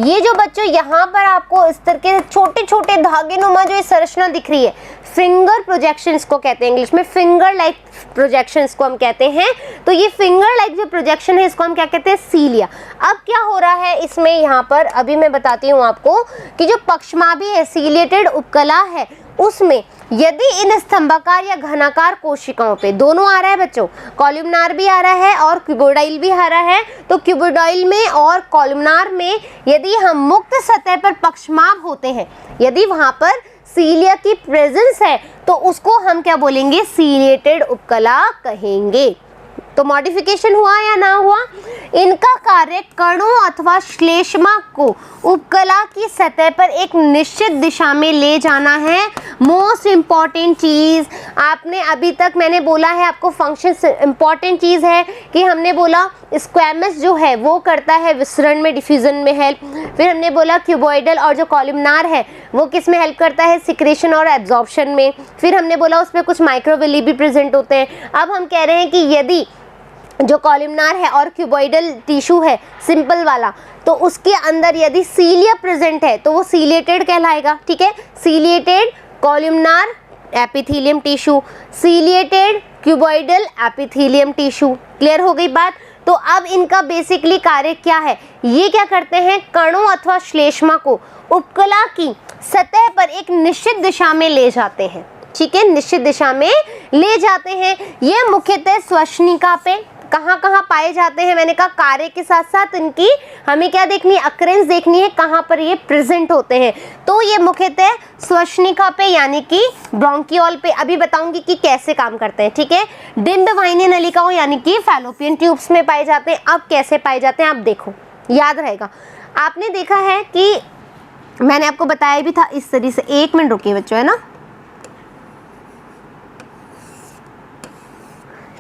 ये जो बच्चों यहाँ पर आपको इस तरह के छोटे छोटे धागे नुमा जो ये संरचना दिख रही है, फिंगर प्रोजेक्शंस को कहते हैं, इंग्लिश में फिंगर लाइक प्रोजेक्शंस को हम कहते हैं। तो ये फिंगर लाइक जो प्रोजेक्शन है इसको हम क्या कहते हैं, सीलिया। अब क्या हो रहा है इसमें, यहाँ पर अभी मैं बताती हूँ आपको कि जो पक्षमाभी है, सीलिएटेड उपकला है, उसमें यदि इन स्तंभाकार या घनाकार कोशिकाओं पे दोनों आ रहा है बच्चों, कॉलमनार भी आ रहा है और क्यूबोइडल भी आ रहा है, तो क्यूबोइडल में और कॉलमनार में यदि हम मुक्त सतह पर पक्षमाभ होते हैं, यदि वहां पर सीलिया की प्रेजेंस है, तो उसको हम क्या बोलेंगे, सीलिएटेड उपकला कहेंगे। तो मॉडिफिकेशन हुआ या ना हुआ, इनका कार्य कणों अथवा श्लेष्मा को उपकला की सतह पर एक निश्चित दिशा में ले जाना है। मोस्ट इम्पॉर्टेंट चीज़ आपने अभी तक मैंने बोला है आपको, फंक्शन इम्पॉर्टेंट चीज़ है कि हमने बोला स्क्वैमस जो है वो करता है विसरण में, डिफ्यूजन में हेल्प। फिर हमने बोला क्यूबोइडल और जो कॉलमनार है वो किस में हेल्प करता है, सिक्रेशन और एब्जॉर्प्शन में। फिर हमने बोला उसमें कुछ माइक्रोविली भी प्रेजेंट होते हैं। अब हम कह रहे हैं कि यदि जो कॉलमनार है और क्यूबोइडल टिश्यू है सिंपल वाला, तो उसके अंदर यदि सीलिया प्रेजेंट है तो वो सीलिएटेड कहलाएगा। ठीक है, ciliated columnar epithelium tissue, ciliated cuboidal epithelium tissue. Clear हो गई बात। तो अब इनका बेसिकली कार्य क्या है, ये क्या करते हैं, कणों अथवा श्लेष्मा को उपकला की सतह पर एक निश्चित दिशा में ले जाते हैं। ठीक है, निश्चित दिशा में ले जाते हैं। ये मुख्यतः श्वसनिका पे कहाँ कहाँ पाए जाते हैं, मैंने कहा कार्य के साथ साथ इनकी हमें क्या देखनी है, अक्रेंस देखनी है, कहाँ पर ये प्रेजेंट होते हैं। तो ये मुख्यतः श्वसनिका पे यानी कि ब्रोंकियोल पे अभी बताऊंगी कि कैसे काम करते हैं। ठीक है, डिंबवाहिनी नलिकाओं यानी कि फैलोपियन ट्यूब्स में पाए जाते हैं। अब कैसे पाए जाते हैं आप देखो, याद रहेगा। आपने देखा है कि मैंने आपको बताया भी था इस तरीके से, 1 मिनट रुकिए बच्चों, है ना।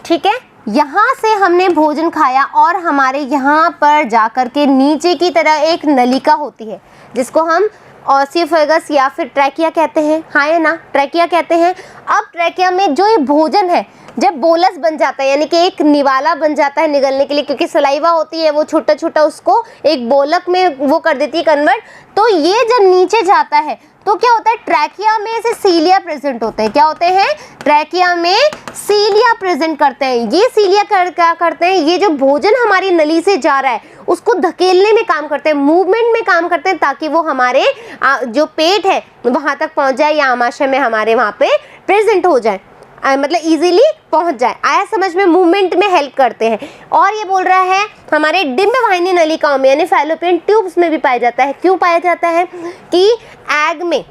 ठीक है, यहाँ से हमने भोजन खाया और हमारे यहाँ पर जाकर के नीचे की तरह एक नलिका होती है जिसको हम ऑसियोफेगस या फिर ट्रैकिया कहते हैं। हाँ है ना, ट्रैकिया कहते हैं। अब ट्रैकिया में जो ये भोजन है जब बोलस बन जाता है यानी कि एक निवाला बन जाता है निगलने के लिए, क्योंकि सलाइवा होती है वो छोटा छोटा उसको एक बोलक में वो कर देती है कन्वर्ट। तो ये जब नीचे जाता है तो क्या होता है, ट्रैकिया में से सीलिया प्रेजेंट होते हैं। क्या होते हैं, ट्रैकिया में सीलिया प्रेजेंट करते हैं। ये सीलिया क्या करते हैं, ये जो भोजन हमारी नली से जा रहा है उसको धकेलने में काम करते हैं, मूवमेंट में काम करते हैं, ताकि वो हमारे जो पेट है वहाँ तक पहुँच जाए या आमाशय में हमारे वहाँ पे प्रेजेंट हो जाए, मतलब इजीली पहुंच जाए। आया समझ में, मूवमेंट में हेल्प करते हैं। और ये बोल रहा है हमारे डिंबवाहिनी नलिकाओं में यानी फैलोपियन ट्यूब्स में भी पाया जाता है। क्यों पाया जाता है कि एग में,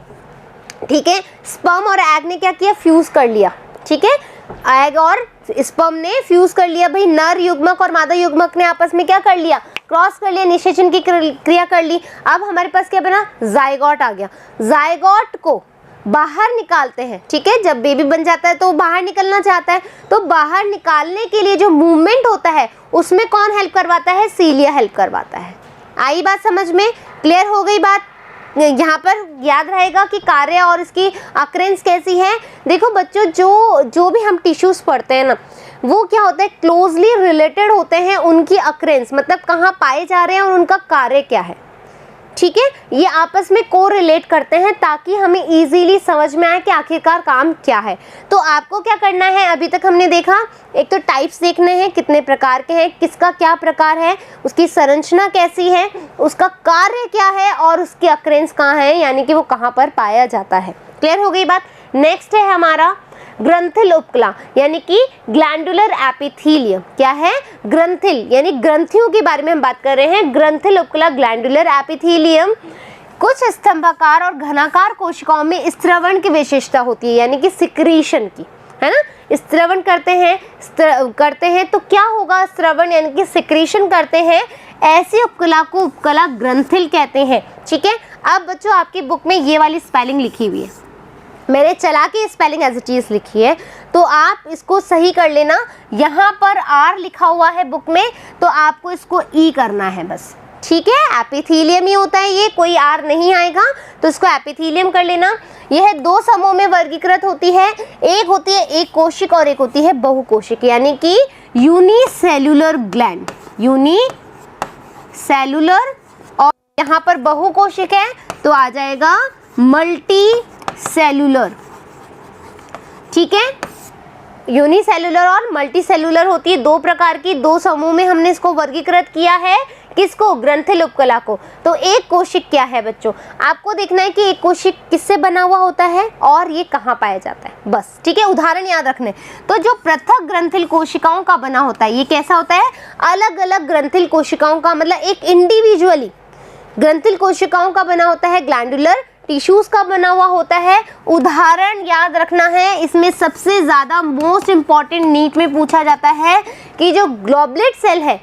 ठीक है, स्पर्म और एग ने क्या किया, फ्यूज कर लिया। ठीक है, एग और स्पर्म ने फ्यूज कर लिया भाई, नर युग्मक और मादा युग्मक ने आपस में क्या कर लिया, क्रॉस कर लिया, निषेचन की क्रिया कर ली। अब हमारे पास क्या बना, जाइगोट आ गया। जाइगोट को बाहर निकालते हैं। ठीक है, जब बेबी बन जाता है तो बाहर निकलना चाहता है, तो बाहर निकालने के लिए जो मूवमेंट होता है उसमें कौन हेल्प करवाता है, सीलिया हेल्प करवाता है। आई बात समझ में, क्लियर हो गई बात। यहाँ पर याद रहेगा कि कार्य और इसकी अक्रेंस कैसी है। देखो बच्चों, जो भी हम टिश्यूज पढ़ते हैं ना, वो क्या होता है, क्लोजली रिलेटेड होते हैं उनकी अक्रेंस, मतलब कहाँ पाए जा रहे हैं और उनका कार्य क्या है। ठीक है, ये आपस में कोरिलेट करते हैं ताकि हमें इजीली समझ में आए कि आखिरकार काम क्या है। तो आपको क्या करना है, अभी तक हमने देखा, एक तो टाइप्स देखने हैं कितने प्रकार के हैं, किसका क्या प्रकार है, उसकी संरचना कैसी है, उसका कार्य क्या है और उसकी अक्रेंस कहाँ है, यानी कि वो कहाँ पर पाया जाता है। क्लियर हो गई बात। नेक्स्ट है हमारा ग्रंथिल उपकला यानी कि ग्लैंडुलर एपिथेलियम। क्या है, ग्रंथिल यानी ग्रंथियों के बारे में हम बात कर रहे हैं। ग्रंथिल उपकला ग्लैंडुलर एपिथेलियम कुछ स्तंभाकार और घनाकार कोशिकाओं में स्त्रवण की विशेषता होती है, यानी कि सिक्रीशन की, है ना। स्त्रवण करते हैं तो क्या होगा, स्त्रवण यानी कि सिक्रीशन करते हैं, ऐसी उपकला को उपकला ग्रंथिल कहते हैं। ठीक है, अब बच्चों आपकी बुक में ये वाली स्पेलिंग लिखी हुई है, मैंने चला के स्पेलिंग एज इट इज लिखी है, तो आप इसको सही कर लेना। यहाँ पर आर लिखा हुआ है बुक में, तो आपको इसको ई करना है बस। ठीक है, एपिथेलियम ही होता है ये, कोई आर नहीं आएगा, तो इसको एपिथेलियम कर लेना। यह दो समूह में वर्गीकृत होती है, एक होती है एक कोशिक और एक होती है बहुकोशिक, यानी कि यूनिसेल्युलर ग्लैंड, यूनिसेल्युलर, और यहाँ पर बहुकोशिक है तो आ जाएगा मल्टी सेलुलर। ठीक है, यूनिसेलुलर और मल्टी सेलुलर होती है, दो प्रकार की, दो समूह में हमने इसको वर्गीकृत किया है। किसको, ग्रंथिल उपकला को। तो एक कोशिक क्या है बच्चों, आपको देखना है कि एक कोशिक किससे बना हुआ होता है और ये कहाँ पाया जाता है, बस। ठीक है, उदाहरण याद रखने। तो जो पृथक ग्रंथिल कोशिकाओं का बना होता है, ये कैसा होता है, अलग अलग ग्रंथिल कोशिकाओं का, मतलब एक इंडिविजुअली ग्रंथिल कोशिकाओं का बना होता है, ग्लैंडुलर टिश्यूज का बना हुआ होता है। उदाहरण याद रखना है, इसमें सबसे ज्यादा मोस्ट इंपॉर्टेंट नीट में पूछा जाता है कि जो ग्लोबुलेट सेल है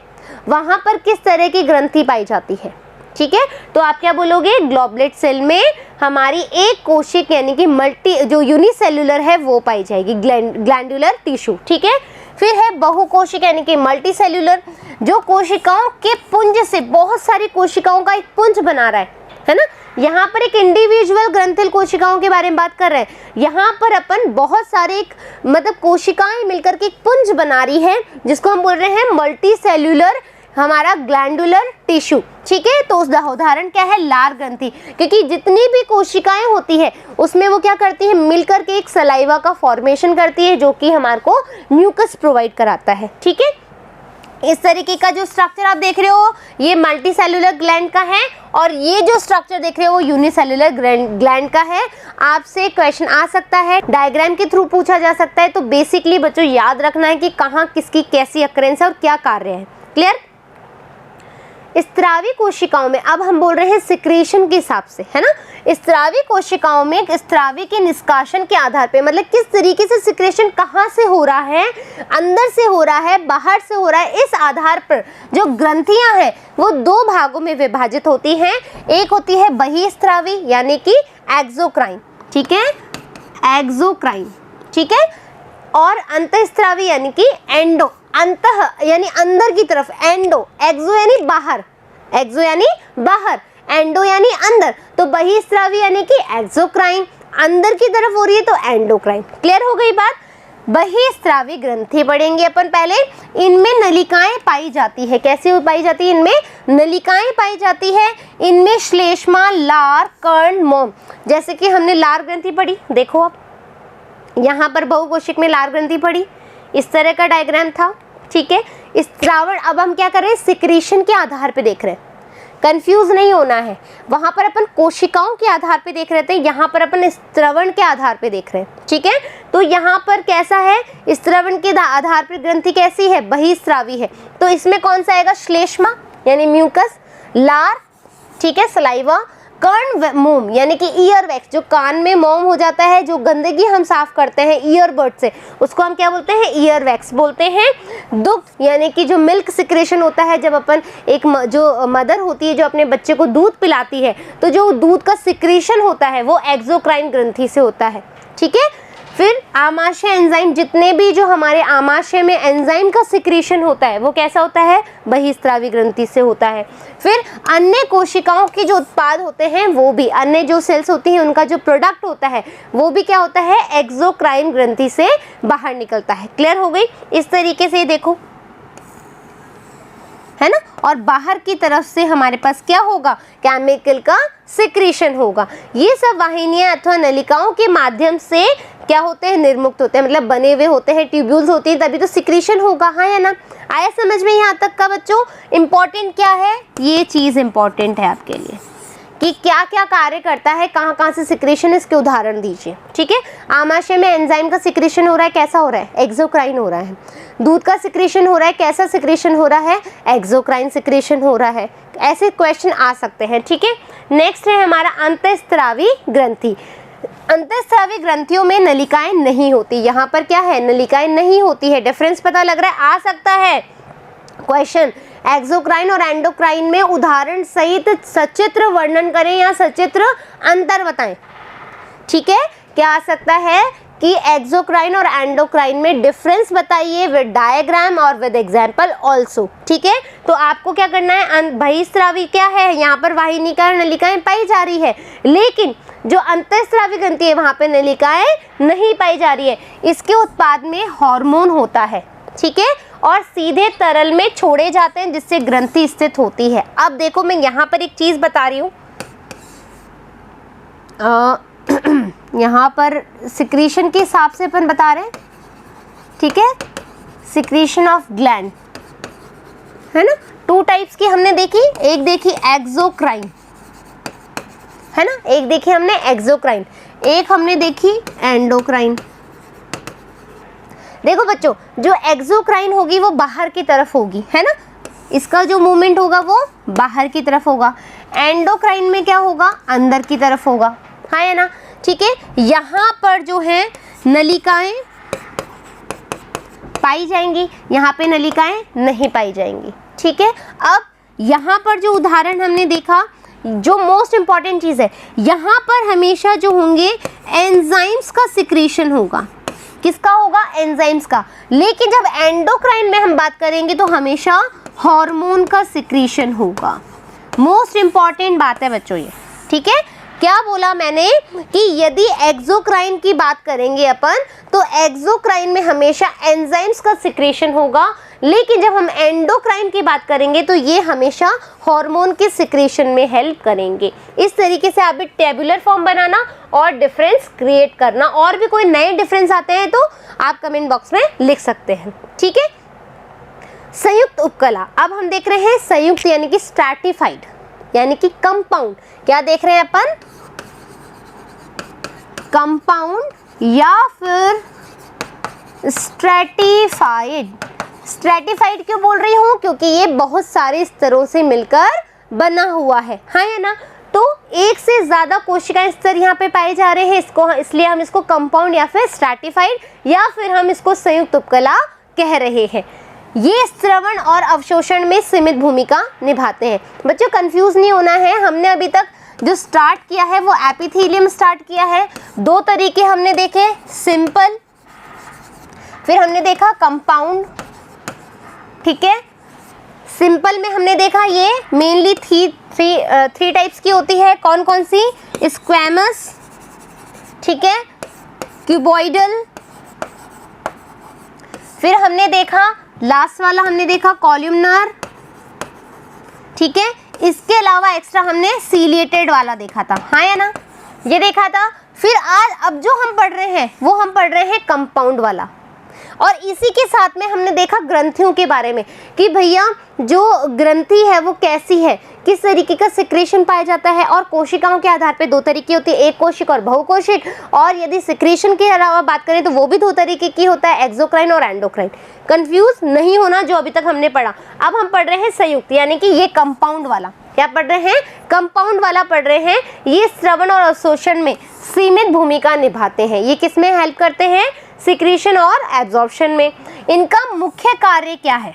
वहां पर किस तरह की ग्रंथि पाई जाती है। ठीक है, तो आप क्या बोलोगे, ग्लोबुलेट सेल में हमारी एक कोशिक यानी कि मल्टी जो यूनिसेल्युलर है वो पाई जाएगी, ग्लैंडुलर टिश्यू। ठीक है, फिर है बहुकोशिक यानी कि मल्टी सेल्युलर, जो कोशिकाओं के पुंज से बहुत सारी कोशिकाओं का एक पुंज बना रहा है ना। यहाँ पर एक इंडिविजुअल ग्रंथिल कोशिकाओं के बारे में बात कर रहे हैं, यहाँ पर अपन बहुत सारे एक मतलब कोशिकाएं मिलकर के एक पुंज बना रही है, जिसको हम बोल रहे हैं मल्टी सेल्युलर हमारा ग्लैंडुलर टिश्यू। ठीक है, तो उसका उदाहरण क्या है, लार ग्रंथि, क्योंकि जितनी भी कोशिकाएं होती है उसमें वो क्या करती है, मिलकर के एक सलाइवा का फॉर्मेशन करती है, जो कि हमारे को म्यूकस प्रोवाइड कराता है। ठीक है, इस तरीके का जो स्ट्रक्चर आप देख रहे हो ये मल्टी सेलुलर ग्लैंड का है, और ये जो स्ट्रक्चर देख रहे हो वो यूनिसेलुलर ग्लैंड का है। आपसे क्वेश्चन आ सकता है, डायग्राम के थ्रू पूछा जा सकता है, तो बेसिकली बच्चों याद रखना है कि कहाँ किसकी कैसी अक्रेंस है और क्या कार्य है। क्लियर। स्त्रावी कोशिकाओं में अब हम बोल रहे हैं सिक्रेशन के हिसाब से, है ना। स्त्रावी कोशिकाओं में स्त्रावी के निष्कासन के आधार पे, मतलब किस तरीके से सिक्रेशन कहाँ से हो रहा है, अंदर से हो रहा है बाहर से हो रहा है, इस आधार पर जो ग्रंथियां हैं वो दो भागों में विभाजित होती हैं। एक होती है बहिस्त्रावी यानी कि एक्सोक्राइन, ठीक है, एक्सोक्राइन, ठीक है, और अंतःस्त्रावी यानी कि एंडो, अंतः यानी अंदर की तरफ, एंडो, एक्सो यानी बाहर, एक्सो यानी बाहर, एंडो यानी अंदर, तो बहिस्त्रावी यानी कि एक्सोक्राइन, अंदर की तरफ हो रही है तो एंडोक्राइन। क्लियर हो गई बात। बहिस्त्रावी ग्रंथि पढ़ेंगे अपन पहले। इनमें नलिकाएं पाई जाती है, कैसे पाई जाती है, इनमें नलिकाएं पाई जाती है। इनमें श्लेष्मा, लार, कर्ण, मोम, जैसे कि हमने लार ग्रंथि पढ़ी, देखो आप यहाँ पर बहुकोशिक में लार ग्रंथि पढ़ी, इस तरह का डायग्राम था। ठीक है, स्त्रावण अब हम क्या कर रहे हैं, सिक्रीशन के आधार पे देख रहे हैं, कंफ्यूज नहीं होना है। वहां पर अपन कोशिकाओं के आधार पे देख रहे थे, यहाँ पर अपन स्त्रवण के आधार पे देख रहे हैं। ठीक है, तो यहाँ पर कैसा है, स्त्रवण के आधार पर ग्रंथि कैसी है, बहिस्त्रावी है, तो इसमें कौन सा आएगा, श्लेष्मा यानी म्यूकस, लार, ठीक है, सलाइवा, कर्ण, मोम यानी कि ईयर वैक्स, जो कान में मोम हो जाता है, जो गंदगी हम साफ करते हैं ईयरबड से, उसको हम क्या बोलते हैं, ईयर वैक्स बोलते हैं। दुग्ध यानी कि जो मिल्क सिक्रेशन होता है, जब अपन एक जो मदर होती है जो अपने बच्चे को दूध पिलाती है, तो जो दूध का सिक्रेशन होता है वो एक्सोक्राइन ग्रंथि से होता है। ठीक है, फिर आमाशय एंजाइम, जितने भी जो हमारे आमाशय में एंजाइम का सिक्रेशन होता है वो कैसा होता है, बहिस्त्रावी ग्रंथि से होता है। फिर अन्य कोशिकाओं के जो उत्पाद होते हैं वो भी, अन्य जो सेल्स होती हैं उनका जो प्रोडक्ट होता है वो भी क्या होता है, एक्सोक्राइन ग्रंथि से बाहर निकलता है। क्लियर हो गई। इस तरीके से देखो, है ना, और बाहर की तरफ से हमारे पास क्या होगा, केमिकल का सिक्रीशन होगा। ये सब वाहिनियां अथवा नलिकाओं के माध्यम से क्या होते हैं, निर्मुक्त होते हैं, मतलब बने हुए होते हैं, ट्यूब्यूल्स होती हैं, तभी तो सिक्रीशन होगा, हाँ या ना। आया समझ में यहाँ तक का बच्चों? इंपॉर्टेंट क्या है, ये चीज़ इंपॉर्टेंट है आपके लिए कि क्या क्या कार्य करता है, कहाँ कहाँ से सिक्रीशन, इसके उदाहरण दीजिए। ठीक है, आमाशय में एंजाइम का सिक्रीशन हो रहा है, कैसा हो रहा है, एक्सोक्राइन हो रहा है। दूध का सिक्रीशन हो रहा है, कैसा सिक्रीशन हो रहा है, एक्सोक्राइन सिक्रीशन हो रहा है। ऐसे क्वेश्चन आ सकते हैं। ठीक है, नेक्स्ट है हमारा अंतःस्रावी ग्रंथि। अंतःस्रावी ग्रंथियों में नलिकाएं नहीं होती, यहाँ पर क्या है, नलिकाएं नहीं होती है। डिफरेंस पता लग रहा है, आ सकता है क्वेश्चन। एक्सोक्राइन और एंडोक्राइन में उदाहरण सहित सचित्र वर्णन करें या सचित्र अंतर बताएं। ठीक है, क्या आ सकता है कि एक्सोक्राइन और एंडोक्राइन में डिफरेंस बताइए विद डायग्राम और विद एग्जांपल आल्सो। ठीक है, तो आपको क्या करना है, बहिस्रावी क्या है, यहाँ पर वाहिनिका और नलिकाएं पाई जा रही है, लेकिन जो अंतःस्रावी ग्रंथि है वहाँ पे नलिकाएं नहीं पाई जा रही है। इसके उत्पाद में हार्मोन होता है, ठीक है, और सीधे तरल में छोड़े जाते हैं जिससे ग्रंथि स्थित होती है। अब देखो मैं यहाँ पर एक चीज़ बता रही हूँ, यहाँ पर सिक्रीशन के हिसाब से अपन बता रहे हैं। ठीक है, सिक्रीशन ऑफ ग्लैंड है ना, 2 टाइप्स की हमने देखी, एक देखी एक्सोक्राइन है ना, एक देखी हमने एक्सोक्राइन, एक हमने देखी एंडोक्राइन। देखो बच्चों, जो एक्सोक्राइन होगी वो बाहर की तरफ होगी, है ना, इसका जो मूवमेंट होगा वो बाहर की तरफ होगा। एंडोक्राइन में क्या होगा, अंदर की तरफ होगा, हाँ या ना। ठीक है, यहाँ पर जो है नलिकाएं पाई जाएंगी, यहाँ पे नलिकाएं नहीं पाई जाएंगी। ठीक है, अब यहाँ पर जो उदाहरण हमने देखा, जो मोस्ट इंपॉर्टेंट चीज़ है, यहाँ पर हमेशा जो होंगे एंजाइम्स का सिक्रीशन होगा। किसका होगा, एंजाइम्स का। लेकिन जब एंडोक्राइन में हम बात करेंगे तो हमेशा हार्मोन का सिक्रीशन होगा। मोस्ट इंपॉर्टेंट बात है बच्चों ये। ठीक है, क्या बोला मैंने कि यदि एक्सोक्राइन की बात करेंगे अपन तो एक्सोक्राइन में हमेशा एंजाइम्स का सिक्रीशन होगा, लेकिन जब हम एंडोक्राइन की बात करेंगे तो ये हमेशा हार्मोन के सिक्रीशन में हेल्प करेंगे। इस तरीके से आप भी टेबुलर फॉर्म बनाना और डिफरेंस क्रिएट करना। और भी कोई नए डिफरेंस आते हैं तो आप कमेंट बॉक्स में लिख सकते हैं। ठीक है, संयुक्त उपकला। अब हम देख रहे हैं संयुक्त यानी कि स्ट्रैटिफाइड यानी कि कंपाउंड। क्या देख रहे हैं अपन, कंपाउंड या फिर स्ट्रैटिफाइड। स्ट्रैटिफाइड क्यों बोल रही हूँ, क्योंकि ये बहुत सारे स्तरों से मिलकर बना हुआ है, हाँ या ना। तो एक से ज़्यादा कोशिकाएं स्तर यहाँ पे पाए जा रहे हैं, इसलिए हम इसको कंपाउंड या फिर स्ट्रैटिफाइड या फिर हम इसको संयुक्त उपकला कह रहे हैं। ये स्रवण और अवशोषण में सीमित भूमिका निभाते हैं। बच्चों कंफ्यूज नहीं होना है, हमने अभी तक जो स्टार्ट किया है वो एपिथेलियम स्टार्ट किया है। 2 तरीके हमने देखे, सिंपल, फिर हमने देखा कंपाउंड। ठीक है, सिंपल में हमने देखा ये मेनली थ्री टाइप्स की होती है। कौन कौन सी, स्क्वैमस, ठीक है, क्यूबॉइडल, फिर हमने देखा लास्ट वाला हमने देखा कॉलमनार। ठीक है, इसके अलावा एक्स्ट्रा हमने सीलिएटेड वाला देखा था, हाँ या ना, ये देखा था। फिर आज अब जो हम पढ़ रहे हैं वो हम पढ़ रहे हैं कंपाउंड वाला। और इसी के साथ में हमने देखा ग्रंथियों के बारे में कि भैया जो ग्रंथि है वो कैसी है, किस तरीके का सिक्रेशन पाया जाता है। और कोशिकाओं के आधार पे 2 तरीके होती है, एक कोशिक और बहुकोशिक। और यदि सिक्रेशन के अलावा बात करें तो वो भी 2 तरीके की होता है, एक्सोक्राइन और एंडोक्राइन। कंफ्यूज नहीं होना जो अभी तक हमने पढ़ा। अब हम पढ़ रहे हैं संयुक्त यानी कि ये कंपाउंड वाला। क्या पढ़ रहे हैं, कंपाउंड वाला पढ़ रहे हैं। ये श्रवण और अवशोषण में सीमित भूमिका निभाते हैं। ये किस में हेल्प करते हैं, सिक्रीशन और एब्जॉर्प्शन में। इनका मुख्य कार्य क्या है।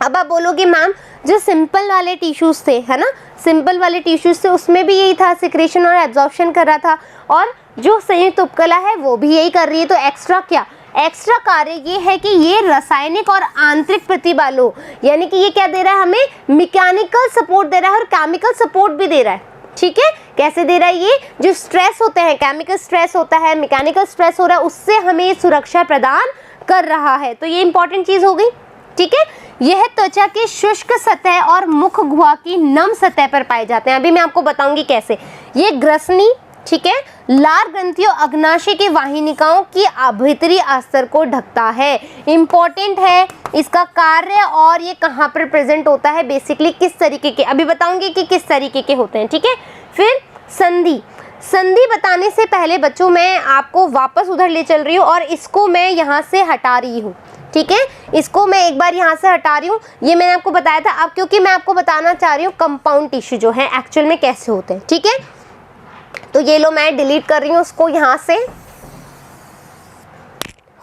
अब आप बोलोगे मैम जो सिंपल वाले टिश्यूज थे, है ना, सिंपल वाले टिश्यूज थे उसमें भी यही था, सिक्रीशन और एब्जॉर्प्शन कर रहा था, और जो संयुक्त उपकला है वो भी यही कर रही है। तो एक्स्ट्रा क्या, एक्स्ट्रा कार्य ये है कि ये रासायनिक और आंतरिक प्रतिबलों यानी कि ये क्या दे रहा है, हमें मैकेनिकल सपोर्ट दे रहा है और केमिकल सपोर्ट भी दे रहा है। ठीक है, कैसे दे रहा है, ये जो स्ट्रेस होते हैं, केमिकल स्ट्रेस होता है, मैकेनिकल स्ट्रेस हो रहा है, उससे हमें सुरक्षा प्रदान कर रहा है। तो ये इंपॉर्टेंट चीज हो गई। ठीक है। यह त्वचा की शुष्क सतह और मुख गुहा की नम सतह पर पाए जाते हैं। अभी मैं आपको बताऊंगी कैसे। ये ग्रसनी, ठीक है, लार ग्रंथियों अग्नाशय की वाहिनिकाओं की भीतरी अस्तर को ढकता है। इंपॉर्टेंट है इसका कार्य और ये कहाँ पर प्रेजेंट होता है, बेसिकली किस तरीके के, अभी बताऊंगी कि किस तरीके के होते हैं, ठीक है। फिर संधि, संधि बताने से पहले बच्चों मैं आपको वापस उधर ले चल रही हूँ और इसको मैं यहाँ से हटा रही हूँ, ठीक है। इसको मैं एक बार यहाँ से हटा रही हूँ, ये मैंने आपको बताया था। अब क्योंकि मैं आपको बताना चाह रही हूँ कंपाउंड टिश्यू जो है एक्चुअल में कैसे होते हैं, ठीक है। तो ये लो मैं डिलीट कर रही हूँ उसको, यहाँ से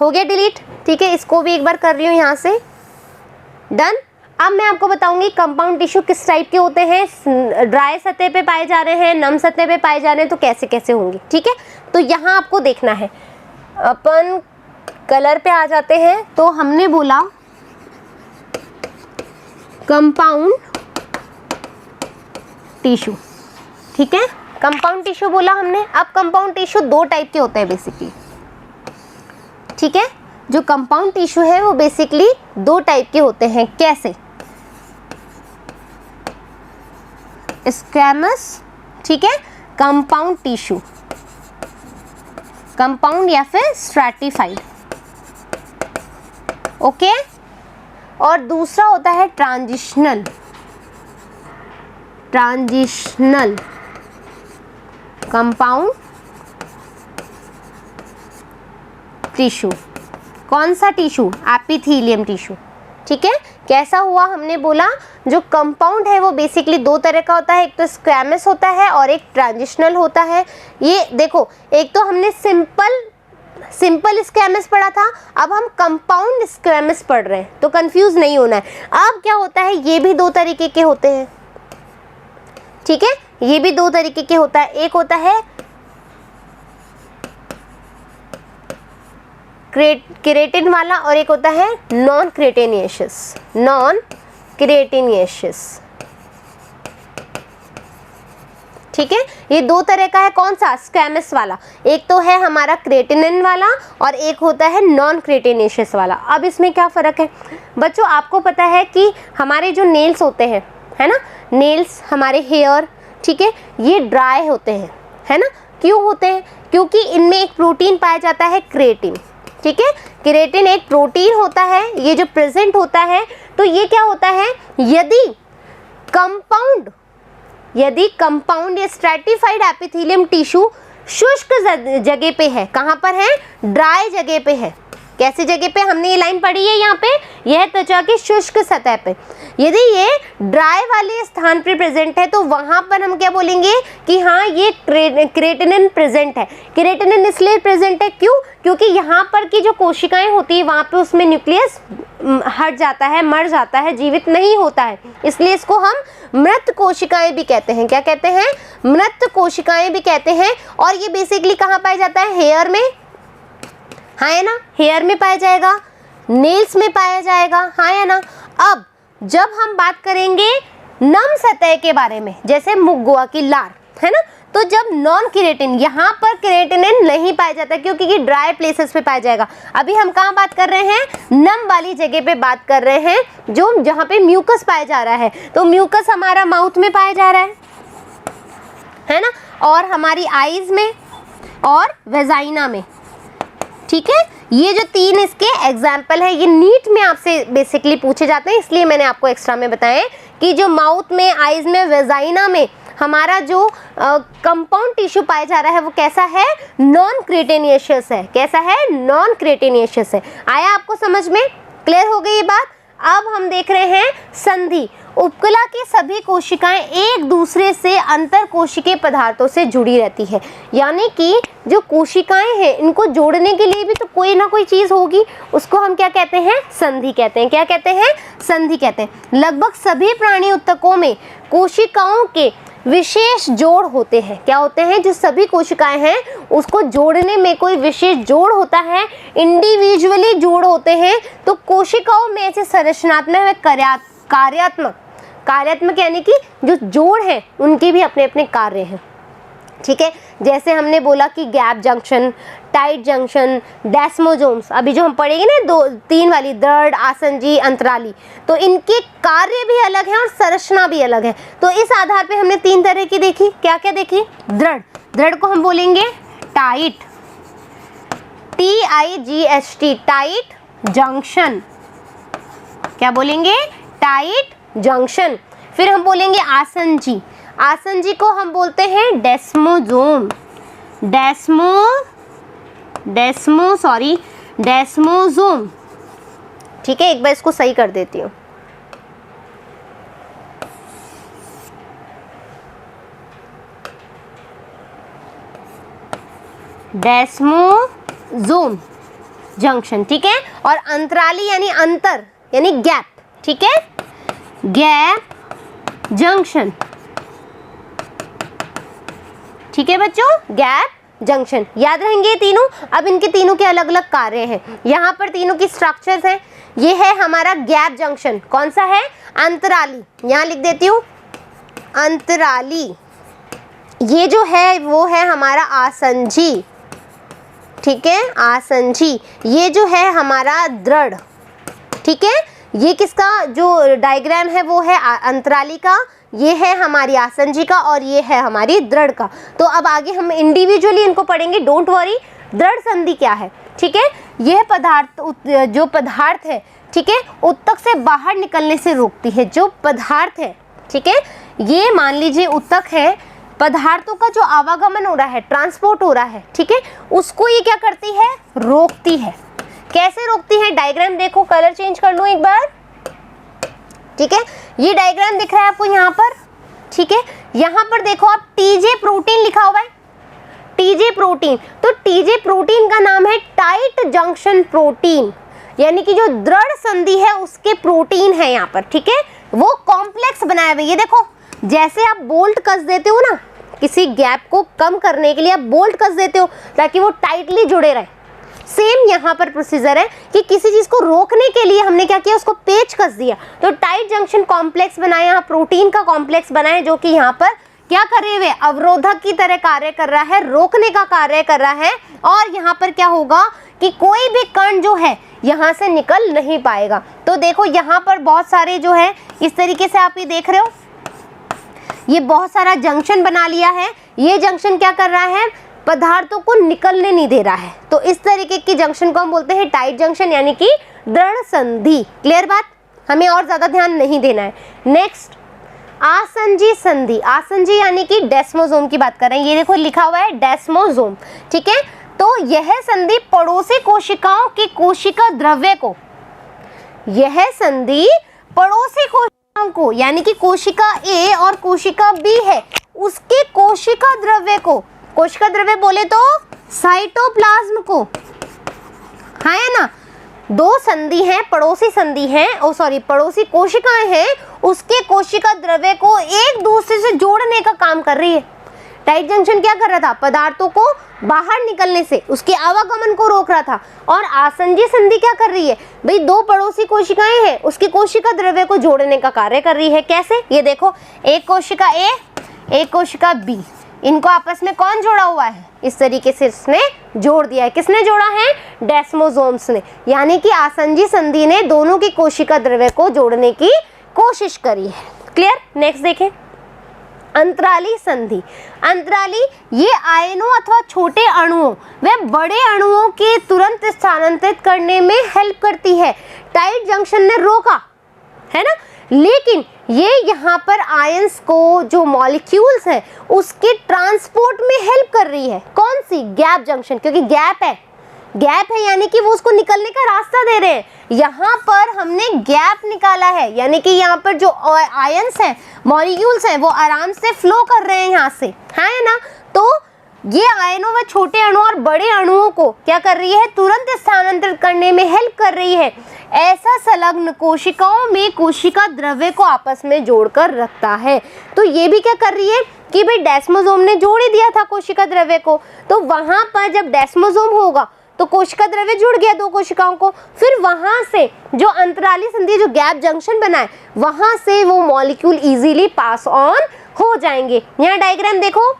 हो गया डिलीट, ठीक है। इसको भी एक बार कर रही हूँ यहाँ से, डन। अब मैं आपको बताऊंगी कंपाउंड टिश्यू किस टाइप के होते हैं, ड्राई सतह पे पाए जा रहे हैं, नम सतह पे पाए जा रहे हैं, तो कैसे कैसे होंगे, ठीक है। तो यहाँ आपको देखना है, अपन कलर पे आ जाते हैं। तो हमने बोला कंपाउंड टिश्यू, ठीक है, कंपाउंड टिश्यू बोला हमने। अब कंपाउंड टिश्यू दो टाइप के होते हैं बेसिकली, ठीक है। जो कंपाउंड टिश्यू है वो बेसिकली दो टाइप के होते हैं। कैसे, स्क्वैमस, ठीक है, कंपाउंड टिश्यू, कंपाउंड या फिर स्ट्रैटिफाइड, ओके। और दूसरा होता है ट्रांजिशनल, ट्रांजिशनल कंपाउंड टिश्यू। कौन सा टिश्यू, एपिथेलियम टिश्यू, ठीक है। कैसा हुआ, हमने बोला जो कंपाउंड है वो बेसिकली दो तरह का होता है, एक तो स्क्वैमस होता है और एक ट्रांजिशनल होता है। ये देखो, एक तो हमने सिंपल स्क्वैमस पढ़ा था, अब हम कंपाउंड स्क्वैमस पढ़ रहे हैं, तो कंफ्यूज नहीं होना है। अब क्या होता है, ये भी दो तरीके के होते हैं, ठीक है, ये भी दो तरीके के होता है। एक होता है केरेटिन वाला और एक होता है नॉन क्रेटेनियस, नॉन क्रेटेनियस, ठीक है। ये दो तरह का है, कौन सा, स्क्वैमस वाला। एक तो है हमारा क्रेटिनिन वाला और एक होता है नॉन क्रेटेनियस वाला। अब इसमें क्या फ़र्क है बच्चों, आपको पता है कि हमारे जो नेल्स होते हैं, है ना, नेल्स, हमारे हेयर, ठीक है, ये ड्राई होते हैं, है ना। क्यों होते हैं, क्योंकि इनमें एक प्रोटीन पाया जाता है क्रेटिन, ठीक है। केरेटिन एक प्रोटीन होता है, ये जो प्रेजेंट होता है। तो ये क्या होता है, यदि कंपाउंड या स्ट्रैटिफाइड एपिथेलियम टिश्यू शुष्क जगह पे है, कहाँ पर है, ड्राई जगह पे है। कैसी जगह पे, हमने ये लाइन पढ़ी है यहाँ पे, यह त्वचा की शुष्क सतह पे। यदि ये ड्राई वाले स्थान पे प्रेजेंट है तो वहाँ पर हम क्या बोलेंगे कि हाँ ये क्रेटिनिन प्रेजेंट है। क्रेटिनिन इसलिए प्रेजेंट है, क्यों, क्योंकि यहाँ पर की जो कोशिकाएं होती है वहाँ पे उसमें न्यूक्लियस हट जाता है, मर जाता है, जीवित नहीं होता है, इसलिए इसको हम मृत कोशिकाएं भी कहते हैं। क्या कहते हैं, मृत कोशिकाएं भी कहते हैं। और ये बेसिकली कहाँ पाया जाता है, हेयर में, हाँ है ना, हेयर में पाया जाएगा, नेल्स में पाया जाएगा, हाँ है ना। अब जब हम बात करेंगे नम सतह के बारे में, जैसे मुख गुहा की लार, है ना, तो जब नॉन केरेटिन, यहाँ पर केरेटिनिन नहीं पाया जाता क्योंकि ये ड्राई प्लेसेस पे पाया जाएगा। अभी हम कहाँ बात कर रहे हैं, नम वाली जगह पे बात कर रहे हैं, जो जहाँ पे म्यूकस पाया जा रहा है। तो म्यूकस हमारा माउथ में पाया जा रहा है ना, और हमारी आईज में और वेजाइना में, ठीक है। ये जो तीन इसके एग्जाम्पल है, ये नीट में आपसे बेसिकली पूछे जाते हैं, इसलिए मैंने आपको एक्स्ट्रा में बताया कि जो माउथ में, आईज में, वेजाइना में हमारा जो कंपाउंड टिश्यू पाया जा रहा है वो कैसा है, नॉन क्रेटेनियस है। कैसा है, नॉन क्रेटेनियस है। आया आपको समझ में, क्लियर हो गई ये बात। अब हम देख रहे हैं संधि। उपकला की सभी कोशिकाएं एक दूसरे से अंतर कोशिकीय पदार्थों से जुड़ी रहती है, यानी कि जो कोशिकाएं हैं इनको जोड़ने के लिए भी तो कोई ना कोई चीज़ होगी, उसको हम क्या कहते हैं, संधि कहते हैं। क्या कहते हैं, संधि कहते हैं। लगभग सभी प्राणी उत्तकों में कोशिकाओं के विशेष जोड़ होते हैं। क्या होते हैं, जो सभी कोशिकाएं हैं उसको जोड़ने में कोई विशेष जोड़ होता है, इंडिविजुअली जोड़ होते हैं। तो कोशिकाओं में ऐसे संरचनात्मक कार्यात्मक यानी कि जो जोड़ हैं उनके भी अपने अपने कार्य हैं। ठीक है, जैसे हमने बोला कि gap junction, tight junction, desmosomes, अभी जो हम पढ़ेंगे ना 2-3 वाली, दृढ़, आसंजी, अंतराली, तो इनके कार्य भी अलग हैं और संरचना भी अलग है। तो इस आधार पे हमने 3 तरह की देखी। क्या क्या देखी? दृढ़, दृढ़ को हम बोलेंगे टाइट, TIGHT, टाइट जंक्शन। क्या बोलेंगे? Tight junction. फिर हम बोलेंगे आसंजी, आसंजी को हम बोलते हैं डेस्मोसोम, डेस्मोसोम। ठीक है, एक बार इसको सही कर देती हूँ। डेस्मोसोम जंक्शन, ठीक है। और अंतराली यानी अंतर, यानी गैप, ठीक है, गैप जंक्शन, ठीक है बच्चों, गैप जंक्शन। याद रहेंगे ये तीनों। अब इनके तीनों के अलग अलग कार्य हैं। यहाँ पर तीनों की स्ट्रक्चर्स हैं। ये है हमारा गैप जंक्शन, कौन सा है? अंतराली, यहाँ लिख देती हूँ अंतराली। ये जो है वो है हमारा आसंजी, ठीक है, आसंजी। ये जो है हमारा दृढ़, ठीक है। ये किसका जो डायग्राम है वो है अंतराली का, ये है हमारी आसंजी का, और ये है हमारी दृढ़ का। तो अब आगे हम इंडिविजुअली इनको पढ़ेंगे, डोंट वरी। दृढ़ संधि क्या है? ठीक है, यह पदार्थ, जो पदार्थ है, ठीक है, उत्तक से बाहर निकलने से रोकती है। जो पदार्थ है, ठीक है, ये मान लीजिए उत्तक है, पदार्थों का जो आवागमन हो रहा है, ट्रांसपोर्ट हो रहा है, ठीक है, उसको ये क्या करती है? रोकती है। कैसे रोकती है? डायग्राम देखो, कलर चेंज कर लूं एक बार, ठीक है। ये डायग्राम दिख रहा है आपको यहाँ पर, ठीक है। यहाँ पर देखो आप, टीजे प्रोटीन लिखा हुआ है, टीजे प्रोटीन। तो टीजे प्रोटीन का नाम है टाइट जंक्शन प्रोटीन, यानी कि जो दृढ़ संधि है उसके प्रोटीन है यहाँ पर, ठीक है। वो कॉम्प्लेक्स बनाया हुआ है। ये देखो, जैसे आप बोल्ट कस देते हो ना, किसी गैप को कम करने के लिए आप बोल्ट कस देते हो ताकि वो टाइटली जुड़े रहे, सेम यहाँ पर प्रोसीजर है कि किसी चीज को रोकने के लिए हमने क्या किया? उसको पेच कस दिया। तो टाइट जंक्शन कॉम्प्लेक्स बनाया, यहाँ प्रोटीन का कॉम्प्लेक्स बनाया, जो कि यहाँ पर क्या करे हुए? अवरोधक की तरह कार्य कर रहा है, रोकने का कार्य कर रहा है। और यहाँ पर क्या होगा कि कोई भी कण जो है यहाँ से निकल नहीं पाएगा। तो देखो यहाँ पर बहुत सारे जो है, इस तरीके से आप ये देख रहे हो, ये बहुत सारा जंक्शन बना लिया है। ये जंक्शन क्या कर रहा है? पदार्थों को निकलने नहीं दे रहा है। तो इस तरीके की जंक्शन को हम बोलते हैं टाइट जंक्शन, यानी कि दृढ़ संधि। क्लियर बात? हमें और ज्यादा ध्यान नहीं देना है। नेक्स्ट, आसंजी संधि। आसंजी यानी कि डेस्मोसोम की बात कर रहे हैं। ये देखो लिखा हुआ है डेस्मोसोम, ठीक है। तो यह संधि पड़ोसी कोशिकाओं की कोशिका द्रव्य को, यह संधि पड़ोसी कोशिकाओं को, यानी कि कोशिका ए और कोशिका बी है, उसके कोशिका द्रव्य को, कोशिका द्रव्य बोले तो साइटोप्लाज्म को, है ना। दो संधि हैं, पड़ोसी संधि हैं, पड़ोसी कोशिकाएं हैं, उसके कोशिका द्रव्य को एक दूसरे से जोड़ने का काम कर रही है। टाइट जंक्शन क्या कर रहा था? पदार्थों को बाहर निकलने से उसके आवागमन को रोक रहा था। और आसंजी संधि क्या कर रही है? भाई दो पड़ोसी कोशिकाएं हैं, उसकी कोशिका द्रव्य को जोड़ने का कार्य कर रही है। कैसे? ये देखो, एक कोशिका ए, एक कोशिका बी, इनको आपस में कौन जोड़ा हुआ है? इस तरीके से इसने जोड़ दिया है। किसने जोड़ा है? डेस्मोसोम्स ने। यानी कि आसंजी संधि ने दोनों की कोशिका द्रव्य को जोड़ने की कोशिश करी है। क्लियर? नेक्स्ट देखें, अंतराली संधि। अंतराली ये आयनों अथवा छोटे अणुओं व बड़े अणुओं के तुरंत स्थानांतरित करने में हेल्प करती है। टाइट जंक्शन ने रोका, है ना, लेकिन ये यहाँ पर आयंस को, जो मॉलिक्यूल्स हैं, उसके ट्रांसपोर्ट में हेल्प कर रही है। कौन सी? गैप जंक्शन, क्योंकि गैप है, गैप है यानी कि वो उसको निकलने का रास्ता दे रहे हैं। यहाँ पर हमने गैप निकाला है, यानी कि यहाँ पर जो आयंस हैं, मॉलिक्यूल्स हैं, वो आराम से फ्लो कर रहे हैं यहाँ से, है ना। तो ये आयनों व छोटे अणु और बड़े अणुओं को क्या कर रही है? तुरंत स्थानांतरित करने में हेल्प कर रही है। ऐसा संलग्न कोशिकाओं में कोशिका द्रव्य को आपस में जोड़कर रखता है। तो ये भी क्या कर रही है कि भाई डेस्मोसोम ने जोड़ ही दिया था कोशिका द्रव्य को, तो वहां पर जब डेस्मोसोम होगा तो कोशिका द्रव्य जुड़ गया दो कोशिकाओं को, फिर वहां से जो अंतराली संधि, जो गैप जंक्शन बनाए, वहां से वो मॉलिक्यूल इजीली पास ऑन हो जाएंगे। यहाँ डायग्राम देखो,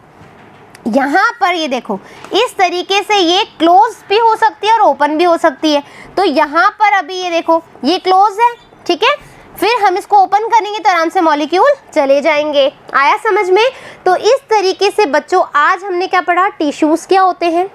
यहाँ पर ये देखो, इस तरीके से ये क्लोज भी हो सकती है और ओपन भी हो सकती है। तो यहाँ पर अभी ये देखो, ये क्लोज है, ठीक है, फिर हम इसको ओपन करेंगे तो आराम से मॉलिक्यूल चले जाएंगे। आया समझ में? तो इस तरीके से बच्चों आज हमने क्या पढ़ा, टिश्यूज़ क्या होते हैं,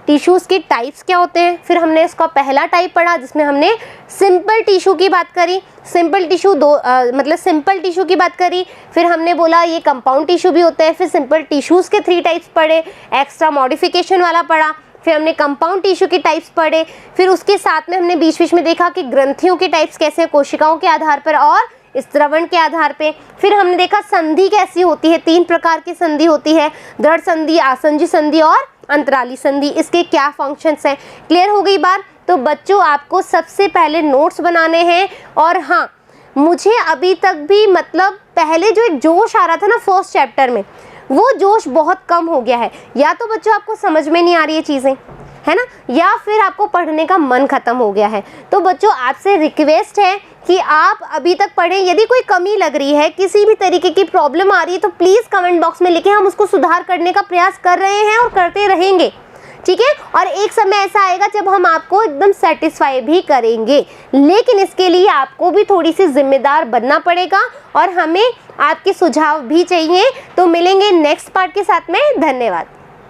टिश्यूज़ के टाइप्स क्या होते हैं। फिर हमने इसका पहला टाइप पढ़ा जिसमें हमने सिंपल टिश्यू की बात करी, सिंपल टिश्यू मतलब सिंपल टिश्यू की बात करी। फिर हमने बोला ये कंपाउंड टिश्यू भी होता है। फिर सिंपल टिश्यूज़ के 3 टाइप्स पढ़े, एक्स्ट्रा मॉडिफिकेशन वाला पढ़ा, फिर हमने कंपाउंड टिश्यू के टाइप्स पढ़े। फिर उसके साथ में हमने बीच बीच में देखा कि ग्रंथियों के टाइप्स कैसे हैं, कोशिकाओं के आधार पर और स्त्रवण के आधार पे। फिर हमने देखा संधि कैसी होती है, 3 प्रकार की संधि होती है, दृढ़ संधि, आसंजी संधि और अंतराली संधि, इसके क्या फंक्शंस हैं। क्लियर हो गई बात? तो बच्चों आपको सबसे पहले नोट्स बनाने हैं। और हाँ, मुझे अभी तक भी मतलब पहले जो एक जोश आ रहा था ना फर्स्ट चैप्टर में, वो जोश बहुत कम हो गया है। या तो बच्चों आपको समझ में नहीं आ रही है चीज़ें, है ना, या फिर आपको पढ़ने का मन खत्म हो गया है। तो बच्चों आपसे रिक्वेस्ट है कि आप अभी तक पढ़ें। यदि कोई कमी लग रही है, किसी भी तरीके की प्रॉब्लम आ रही है, तो प्लीज़ कमेंट बॉक्स में लिखें, हम उसको सुधार करने का प्रयास कर रहे हैं और करते रहेंगे, ठीक है। और एक समय ऐसा आएगा जब हम आपको एकदम सेटिस्फाई भी करेंगे, लेकिन इसके लिए आपको भी थोड़ी सी जिम्मेदार बनना पड़ेगा और हमें आपके सुझाव भी चाहिए। तो मिलेंगे नेक्स्ट पार्ट के साथ में। धन्यवाद।